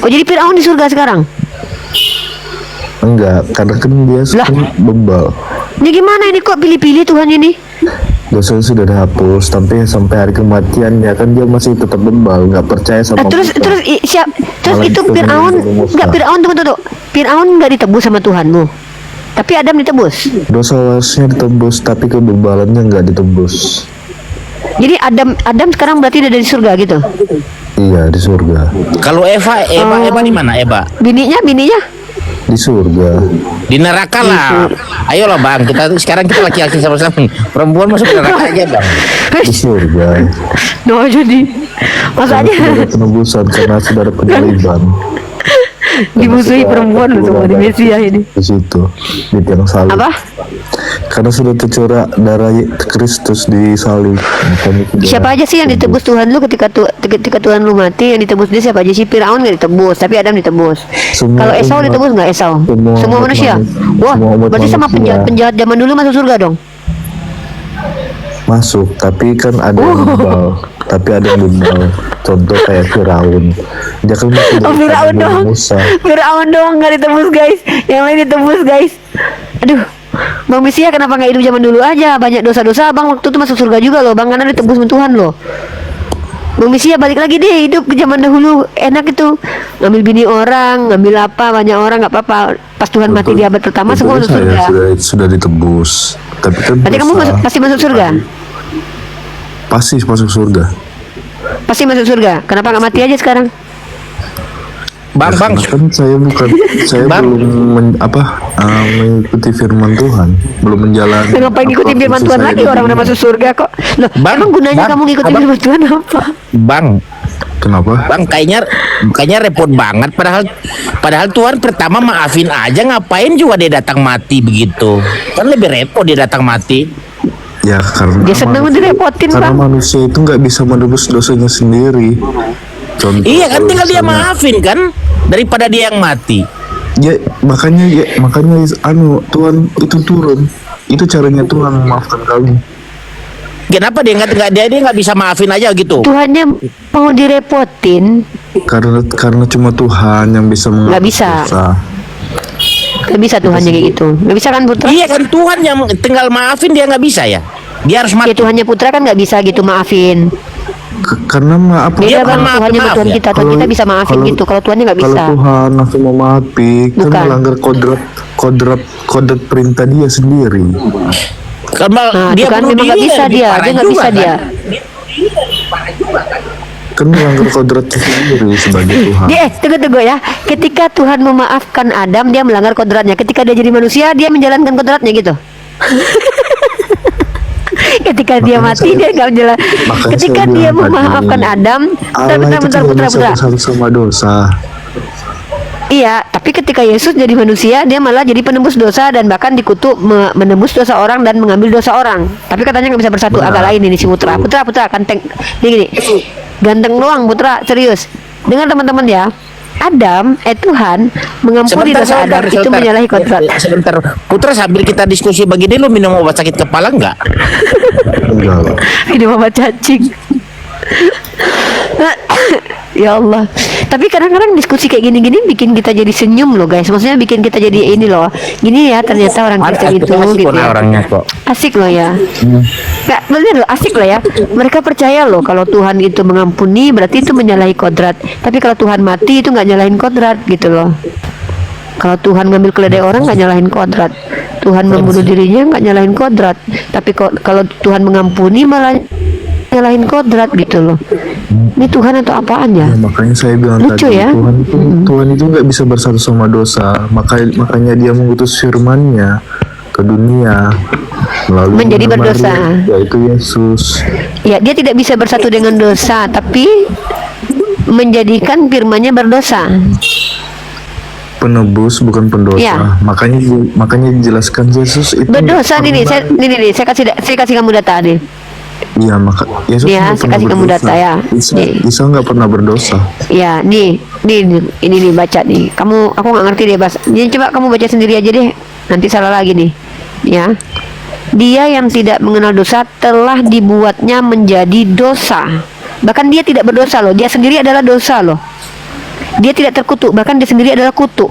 Speaker 1: Oh, jadi Firaun di surga sekarang?
Speaker 2: Enggak, karena kan dia
Speaker 1: Lah.
Speaker 2: bebal.
Speaker 1: Ini gimana ini kok pilih-pilih Tuhan ini?
Speaker 2: Dosanya sudah dihapus, sampai hari kematiannya kan dia masih tetap bebal, nggak percaya sama
Speaker 1: Terus
Speaker 2: Musa.
Speaker 1: terus terus
Speaker 2: Malah
Speaker 1: itu
Speaker 2: itu
Speaker 1: Firaun
Speaker 2: menjadi Musa.
Speaker 1: nggak Firaun tunggu. Firaun nggak ditebus sama Tuhanmu. Tapi Adam ditebus.
Speaker 2: Dosa wasnya ditebus, tapi kebebalannya nggak ditebus.
Speaker 1: Jadi Adam sekarang berarti udah di surga gitu.
Speaker 2: Iya, di surga.
Speaker 4: Kalau Eva di mana Eva?
Speaker 1: Bininya
Speaker 2: Di surga.
Speaker 4: Di neraka lah. Ayolah bang, sekarang kita laki-laki sama-sama. Perempuan masuk neraka aja bang.
Speaker 2: Di surga.
Speaker 1: no jadi masa
Speaker 2: Karena
Speaker 1: aja
Speaker 2: sudah ada penebusan, karena sudah ada penyaliban.
Speaker 1: dimusuhi perempuan loh semua di Mesia ini.
Speaker 2: Di situ, di tiang salib.
Speaker 1: Apa?
Speaker 2: Karena sudah tercurah darah Kristus di salib. Makanya sudah
Speaker 1: Siapa aja sih yang ditebus Tuhan lu ketika Tuhan lu mati, yang ditebus dia siapa aja sih? Firaun nggak ditebus, tapi Adam ditebus.
Speaker 2: Semua
Speaker 1: Kalau Esau
Speaker 2: umat-
Speaker 1: ditebus nggak Esau? Semua
Speaker 2: umat
Speaker 1: manusia.
Speaker 2: manusia.
Speaker 1: Wah,
Speaker 2: Semua umat
Speaker 1: berarti sama
Speaker 2: manusia.
Speaker 1: penjahat zaman dulu masuk surga dong.
Speaker 2: masuk, tapi kan ada yang bebal. Tapi ada yang bebal. Contoh kayak Firaun. Dia kan masih
Speaker 1: Oh, Firaun dong.
Speaker 2: Musa.
Speaker 1: Firaun dong nggak ditebus guys. Yang lain ditebus guys. Aduh, Bang Mesia kenapa nggak hidup zaman dulu aja? Banyak dosa-dosa Bang waktu itu masuk surga juga loh Bang, karena ditebus sama Tuhan loh. Bang Mesia balik lagi deh hidup ke zaman dahulu, enak itu ngambil bini orang, ngambil apa banyak orang nggak apa-apa. Pas Tuhan mati di abad pertama semua masuk
Speaker 2: Betul,
Speaker 1: surga.
Speaker 2: saya sudah ditebus. Tapi kan
Speaker 1: Berarti kamu pasti masuk surga.
Speaker 2: Pasti masuk surga.
Speaker 1: Pasti masuk surga. Kenapa nggak mati aja sekarang?
Speaker 4: Bang,
Speaker 2: Karena kan saya bukan, saya
Speaker 4: Bang.
Speaker 2: belum mengikuti firman Tuhan, belum menjalani.
Speaker 1: Ngapain ngikutin firman Tuhan lagi, orang udah masuk surga kok. Loh,
Speaker 4: Bang,
Speaker 1: emang gunanya
Speaker 4: Bang,
Speaker 1: kamu ngikutin
Speaker 4: Abang.
Speaker 1: firman Tuhan apa?
Speaker 4: Bang,
Speaker 2: Kenapa?
Speaker 4: Bang, kayaknya repot banget. Padahal Tuhan pertama maafin aja, ngapain juga dia datang mati begitu? Kan lebih repot dia datang mati.
Speaker 2: Ya karena
Speaker 1: Dia seneng direpotin,
Speaker 2: karena
Speaker 1: Bang.
Speaker 2: manusia itu nggak bisa menebus dosanya sendiri. Contoh,
Speaker 4: Iya kan,
Speaker 2: kalau
Speaker 4: tinggal dia
Speaker 2: misalnya-
Speaker 4: maafin kan, daripada dia yang mati.
Speaker 2: Ya makanya Tuhan itu turun. Itu caranya Tuhan memaafkan kami.
Speaker 4: Kenapa dia nggak bisa maafin aja gitu?
Speaker 1: Tuhannya mau direpotin,
Speaker 2: Karena cuma Tuhan yang bisa mengampuni
Speaker 1: Nggak bisa.
Speaker 2: dosa.
Speaker 1: nggak bisa Tuhannya kayak gitu. Nggak bisa kan Putra?
Speaker 4: Iya kan, Tuhan yang tinggal maafin, dia nggak bisa ya. Dia harus
Speaker 1: Ya
Speaker 4: mati.
Speaker 1: Tuhannya Putra kan nggak bisa gitu maafin.
Speaker 2: Karena maaf.
Speaker 1: Beda
Speaker 4: bukan
Speaker 1: Bang,
Speaker 4: maaf,
Speaker 1: Tuhannya sama
Speaker 4: maaf
Speaker 1: Tuhan
Speaker 4: ya.
Speaker 1: kita. Tuhan kita bisa maafin gitu. Kalau Tuhannya nggak bisa.
Speaker 2: Kalau Tuhan langsung memaafi, kan
Speaker 1: Bukan.
Speaker 2: melanggar kodrat perintah dia sendiri.
Speaker 4: Kalau
Speaker 1: Nah,
Speaker 4: dia
Speaker 1: itu kan
Speaker 4: bunuh
Speaker 1: memang nggak
Speaker 4: diri,
Speaker 1: bisa
Speaker 4: lebih
Speaker 1: dia.
Speaker 4: parah
Speaker 1: Dia nggak
Speaker 4: juga
Speaker 1: bisa
Speaker 4: kan?
Speaker 1: dia.
Speaker 2: Kan melanggar kodratnya sendiri sebagai Tuhan.
Speaker 1: Tunggu ya. Ketika Tuhan memaafkan Adam, dia melanggar kodratnya. Ketika dia jadi manusia, dia menjalankan kodratnya gitu. Ketika dia
Speaker 2: Makanya
Speaker 1: mati,
Speaker 2: saya-
Speaker 1: dia nggak menjalan.
Speaker 2: makanya
Speaker 1: Ketika
Speaker 2: saya
Speaker 1: dia
Speaker 2: bilang tadi,
Speaker 1: memaafkan Adam,
Speaker 2: Allah itu
Speaker 1: bentar,
Speaker 2: tidak bisa
Speaker 1: Putra.
Speaker 2: bersama dosa.
Speaker 1: Iya, tapi ketika Yesus jadi manusia, dia malah jadi penembus dosa dan bahkan dikutuk menembus dosa orang dan mengambil dosa orang. Tapi katanya nggak bisa bersatu.
Speaker 2: Benar.
Speaker 1: Agak lain ini si Putra. Putra, ganteng. Gini, ganteng doang Putra, serius. Dengar teman-teman ya. Adam, Tuhan mengampuni dosa Adam itu menyalahi kodrat.
Speaker 4: Sebentar, Putra, sambil kita diskusi begini, lu minum obat sakit kepala nggak?
Speaker 2: Enggak lah.
Speaker 1: Ini mama cacing. Ya Allah. Tapi kadang-kadang diskusi kayak gini-gini bikin kita jadi senyum loh guys. Maksudnya bikin kita jadi ini loh. Gini ya ternyata orang Kristen itu
Speaker 4: asik
Speaker 1: gitu
Speaker 4: kok
Speaker 1: ya.
Speaker 4: orangnya kok.
Speaker 1: Asik loh ya. Nggak bener loh, asik loh ya. Mereka percaya loh kalau Tuhan itu mengampuni berarti itu menyalahi kodrat. Tapi kalau Tuhan mati itu nggak nyalahin kodrat gitu loh. Kalau Tuhan ngambil keledai orang nggak nyalahin kodrat. Tuhan membunuh dirinya nggak nyalahin kodrat. Tapi kalau Tuhan mengampuni malah nyalahin kodrat gitu loh. Ini Tuhan atau apaan ya?
Speaker 2: Ya, makanya saya bilang
Speaker 1: Lucu
Speaker 2: tadi
Speaker 1: ya?
Speaker 2: Tuhan itu nggak bisa bersatu sama dosa. Makanya dia mengutus firman-Nya ke dunia melalui
Speaker 1: Menjadi
Speaker 2: Maria,
Speaker 1: berdosa.
Speaker 2: yaitu Yesus.
Speaker 1: Ya, dia tidak bisa bersatu dengan dosa, tapi menjadikan firman-Nya berdosa.
Speaker 2: Penebus bukan pendosa.
Speaker 1: Ya.
Speaker 2: Makanya dijelaskan Yesus itu
Speaker 1: Berdosa nih, saya kasih kamu data nih.
Speaker 2: Iya, maka Yesus
Speaker 1: Ya,
Speaker 2: nggak
Speaker 1: saya
Speaker 2: pernah
Speaker 1: kasih kamu
Speaker 2: berdosa.
Speaker 1: data ya. Nih.
Speaker 2: Isa nggak pernah berdosa.
Speaker 1: Ya, nih, ini nih baca nih. Aku nggak ngerti deh bahasa. Jadi coba kamu baca sendiri aja deh. Nanti salah lagi nih. Ya. Dia yang tidak mengenal dosa telah dibuatnya menjadi dosa. Bahkan dia tidak berdosa loh. Dia sendiri adalah dosa loh. Dia tidak terkutuk, bahkan dia sendiri adalah kutuk.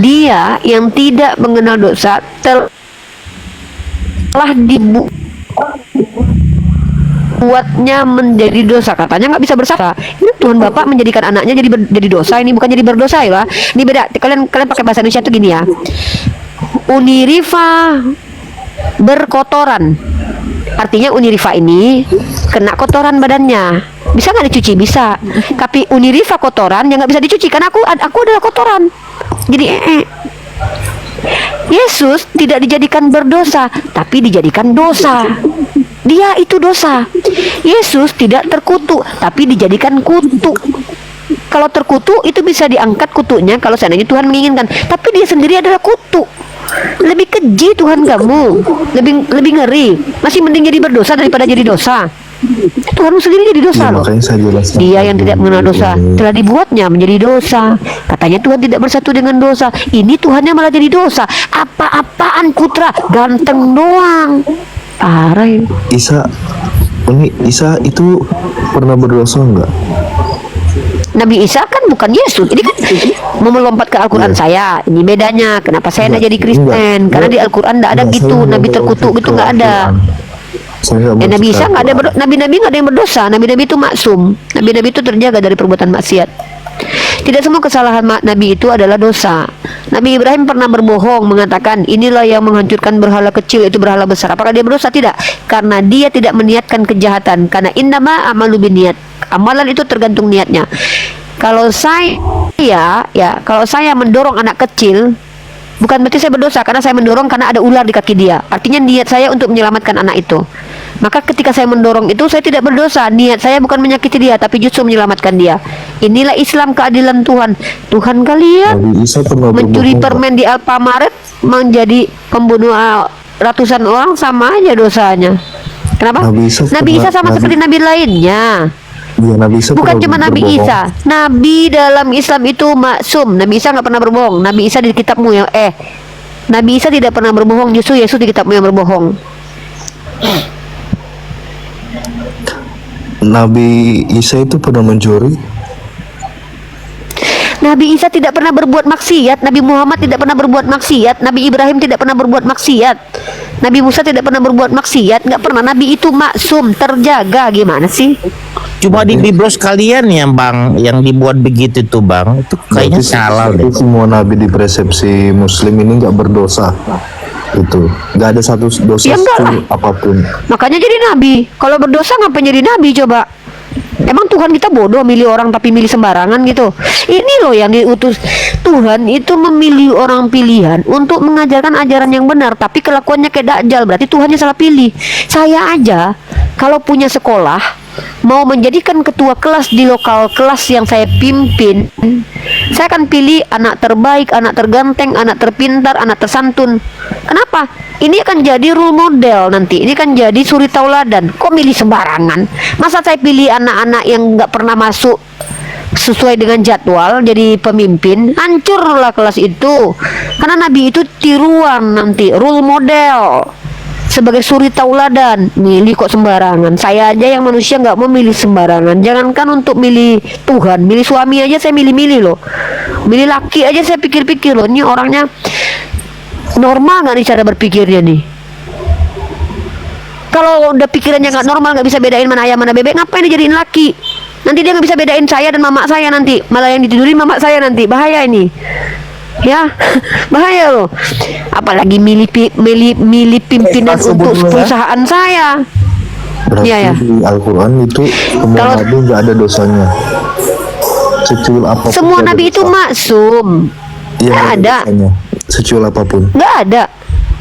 Speaker 1: Dia yang tidak mengenal dosa telah dibuatnya menjadi dosa. Katanya nggak bisa bersalah. Ini Tuhan Bapak menjadikan anaknya jadi dosa. Ini bukan jadi berdosa ya. Ini beda. Kalian pakai bahasa Indonesia tuh gini ya. Unirifa berkotoran. Artinya Unirifa ini kena kotoran badannya. Bisa nggak dicuci? Bisa. Tapi Unirifa kotoran yang nggak bisa dicuci. Karena aku adalah kotoran. Jadi Yesus tidak dijadikan berdosa, tapi dijadikan dosa. Dia itu dosa. Yesus tidak terkutuk, tapi dijadikan kutuk. Kalau terkutuk itu bisa diangkat kutuknya kalau seandainya Tuhan menginginkan. Tapi dia sendiri adalah kutuk. Lebih keji Tuhan kamu, lebih ngeri. Masih mending jadi berdosa daripada jadi dosa. Tuhanmu sendiri jadi dosa
Speaker 2: Ya,
Speaker 1: loh.
Speaker 2: makanya saya jelaskan.
Speaker 1: Dia yang tidak mengenal dosa
Speaker 2: Ini.
Speaker 1: telah dibuatnya menjadi dosa. Katanya Tuhan tidak bersatu dengan dosa. Ini Tuhannya malah jadi dosa. Apa-apaan putra, ganteng doang. Parah ini.
Speaker 2: Isa itu pernah berdosa enggak?
Speaker 1: Nabi Isa kan bukan Yesus. Ini kan mau melompat ke Al-Quran saya. Ini bedanya. Kenapa saya tidak jadi Kristen? Karena di Al-Quran tidak ada
Speaker 2: Enggak,
Speaker 1: gitu.
Speaker 2: saya mau
Speaker 1: Nabi
Speaker 2: melompat
Speaker 1: terkutuk
Speaker 2: ke
Speaker 1: gitu nggak ada.
Speaker 2: Al-Quran. Saya nggak
Speaker 1: Nabi
Speaker 2: mau
Speaker 1: Isa
Speaker 2: ke
Speaker 1: nggak ada
Speaker 2: Al-Quran.
Speaker 1: nabi-nabi nggak ada yang berdosa. Nabi-nabi itu maksum. Nabi-nabi itu terjaga dari perbuatan maksiat. Tidak semua kesalahan Nabi itu adalah dosa. Nabi Ibrahim pernah berbohong mengatakan inilah yang menghancurkan berhala kecil itu berhala besar. Apakah dia berdosa? Tidak. Karena dia tidak meniatkan kejahatan. Karena innama amalu biniat. Amalan itu tergantung niatnya. Kalau saya mendorong anak kecil, bukan berarti saya berdosa karena saya mendorong karena ada ular di kaki dia. Artinya niat saya untuk menyelamatkan anak itu. Maka ketika saya mendorong itu saya tidak berdosa. Niat saya bukan menyakiti dia tapi justru menyelamatkan dia. Inilah Islam, keadilan Tuhan. Tuhan kalian
Speaker 2: Nabi Isa pernah
Speaker 1: mencuri
Speaker 2: berbohong,
Speaker 1: permen di Alfamaret menjadi pembunuh ratusan orang sama aja dosanya. Kenapa?
Speaker 2: Nabi Isa
Speaker 1: Nabi Isa sama seperti nabi lainnya.
Speaker 2: Iya, Nabi Isa
Speaker 1: Bukan
Speaker 2: pernah
Speaker 1: cuma Nabi
Speaker 2: berbohong.
Speaker 1: Isa. Nabi dalam Islam itu maksum. Nabi Isa nggak pernah berbohong. Nabi Isa di kitabmu yang Nabi Isa tidak pernah berbohong. Justru Yesus di kitabmu yang berbohong.
Speaker 2: Nabi Isa itu pernah mencuri.
Speaker 1: Nabi Isa tidak pernah berbuat maksiat. Nabi Muhammad tidak pernah berbuat maksiat. Nabi Ibrahim tidak pernah berbuat maksiat. Nabi Musa tidak pernah berbuat maksiat. Nggak pernah. Nabi itu maksum, terjaga. Gimana sih?
Speaker 4: Cuma di biblos kalian ya bang, yang dibuat begitu tuh bang, itu kayaknya
Speaker 2: Berarti
Speaker 4: salah deh.
Speaker 2: semua nabi di persepsi Muslim ini nggak berdosa. Itu nggak ada satu dosa
Speaker 1: Ya, enggak lah.
Speaker 2: apapun.
Speaker 1: Makanya jadi nabi. Kalau berdosa ngapain jadi nabi coba? Emang Tuhan kita bodoh milih orang tapi milih sembarangan gitu? Ini loh yang diutus Tuhan itu memilih orang pilihan untuk mengajarkan ajaran yang benar, tapi kelakuannya kayak Dajjal. Berarti Tuhannya salah pilih. Saya aja kalau punya sekolah mau menjadikan ketua kelas di lokal kelas yang saya pimpin, saya akan pilih anak terbaik, anak terganteng, anak terpintar, anak tersantun. Kenapa? Ini akan jadi role model nanti. Ini kan jadi suri tauladan. Kok milih sembarangan? Masa saya pilih anak-anak yang nggak pernah masuk sesuai dengan jadwal jadi pemimpin? Hancurlah kelas itu. Karena Nabi itu tiruan nanti, role model. sebagai suri tauladan, milih kok sembarangan. Saya aja yang manusia nggak mau milih sembarangan, jangankan untuk milih Tuhan, milih suami aja saya milih-milih loh, milih laki aja saya pikir-pikir loh, ini orangnya normal nggak nih cara berpikirnya nih. Kalau udah pikirannya nggak normal, nggak bisa bedain mana ayam mana bebek, ngapain dijadiin laki? Nanti dia nggak bisa bedain saya dan mama saya, nanti malah yang ditidurin mama saya, nanti bahaya ini ya. Bahaya loh, apalagi milih pimpinan untuk perusahaan saya.
Speaker 2: Berarti
Speaker 1: Iya, ya.
Speaker 2: di Al-Quran itu semua
Speaker 1: Kalau-
Speaker 2: nabi nggak ada dosanya. Secuil apapun
Speaker 1: Semua
Speaker 2: nggak ada
Speaker 1: nabi itu
Speaker 2: dosa.
Speaker 1: maksum,
Speaker 2: Iya,
Speaker 1: nggak ada,
Speaker 2: dosanya. Secuil apapun.
Speaker 1: nggak ada,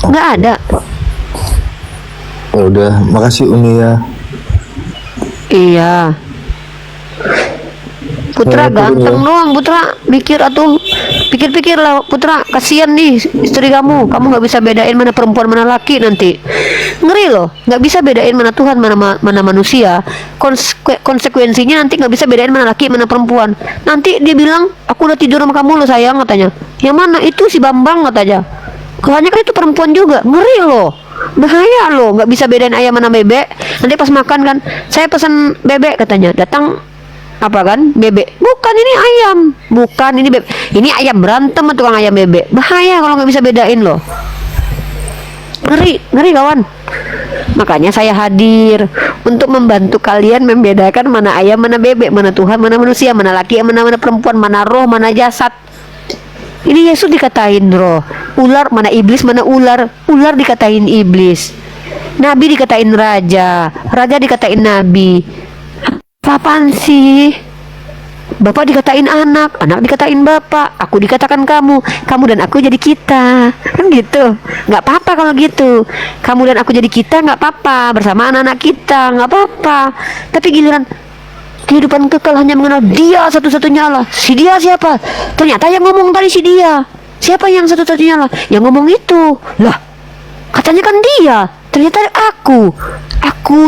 Speaker 1: nggak ada.
Speaker 2: Ya udah, makasih Umi ya.
Speaker 1: Iya. Putra
Speaker 2: Ya,
Speaker 1: ganteng
Speaker 2: ya.
Speaker 1: doang, Putra mikir atau pikir-pikir lah, Putra, kasihan nih istri kamu nggak bisa bedain mana perempuan mana laki, nanti ngeri loh, nggak bisa bedain mana Tuhan mana manusia. Konsekuensinya nanti nggak bisa bedain mana laki mana perempuan. Nanti dia bilang, aku udah tidur sama kamu loh sayang, katanya. Yang mana itu si Bambang, katanya. Soalnya kan itu perempuan juga, ngeri loh, bahaya loh, nggak bisa bedain ayam mana bebek. Nanti pas makan kan, saya pesan bebek, katanya, datang apa kan, bebek, bukan ini ayam, bukan ini bebek, ini ayam, berantem sama tukang ayam bebek. Bahaya kalau nggak bisa bedain loh, ngeri kawan. Makanya saya hadir untuk membantu kalian membedakan mana ayam mana bebek, mana Tuhan mana manusia, mana laki mana perempuan, mana roh mana jasad. Ini Yesus dikatain roh, ular mana iblis mana ular dikatain iblis, nabi dikatain raja dikatain nabi. Apaan sih? Bapak dikatain anak dikatain bapak, aku dikatakan kamu dan aku jadi kita, kan gitu. Nggak apa-apa kalau gitu, kamu dan aku jadi kita, nggak apa-apa, bersama anak-anak kita, nggak apa-apa. Tapi giliran kehidupan kekal hanya mengenal dia satu-satunya Allah. Si dia siapa? Ternyata yang ngomong tadi si dia. Siapa yang satu-satunya Allah? Yang ngomong itu lah, katanya kan dia, ternyata aku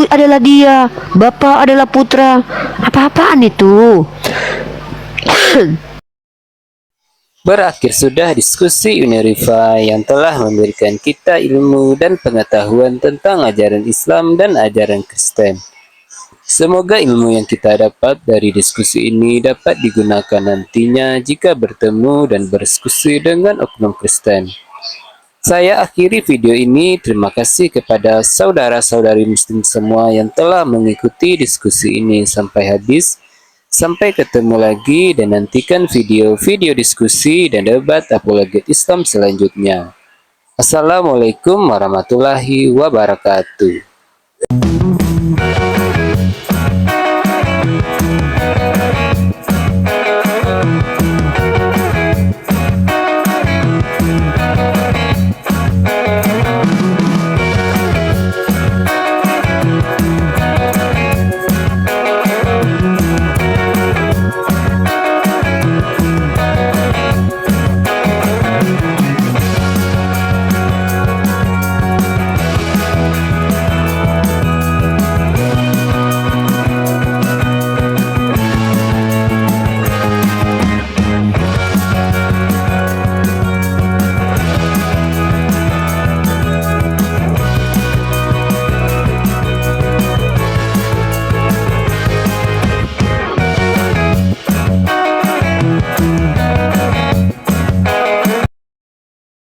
Speaker 1: adalah dia, Bapak adalah Putra. Apa-apaan itu?
Speaker 3: Berakhir sudah diskusi Unirifa yang telah memberikan kita ilmu dan pengetahuan tentang ajaran Islam dan ajaran Kristen. Semoga ilmu yang kita dapat dari diskusi ini dapat digunakan nantinya jika bertemu dan berdiskusi dengan oknum Kristen. Saya akhiri video ini. Terima kasih kepada saudara-saudari muslim semua yang telah mengikuti diskusi ini sampai habis. Sampai ketemu lagi dan nantikan video-video diskusi dan debat apologet Islam selanjutnya. Assalamualaikum warahmatullahi wabarakatuh.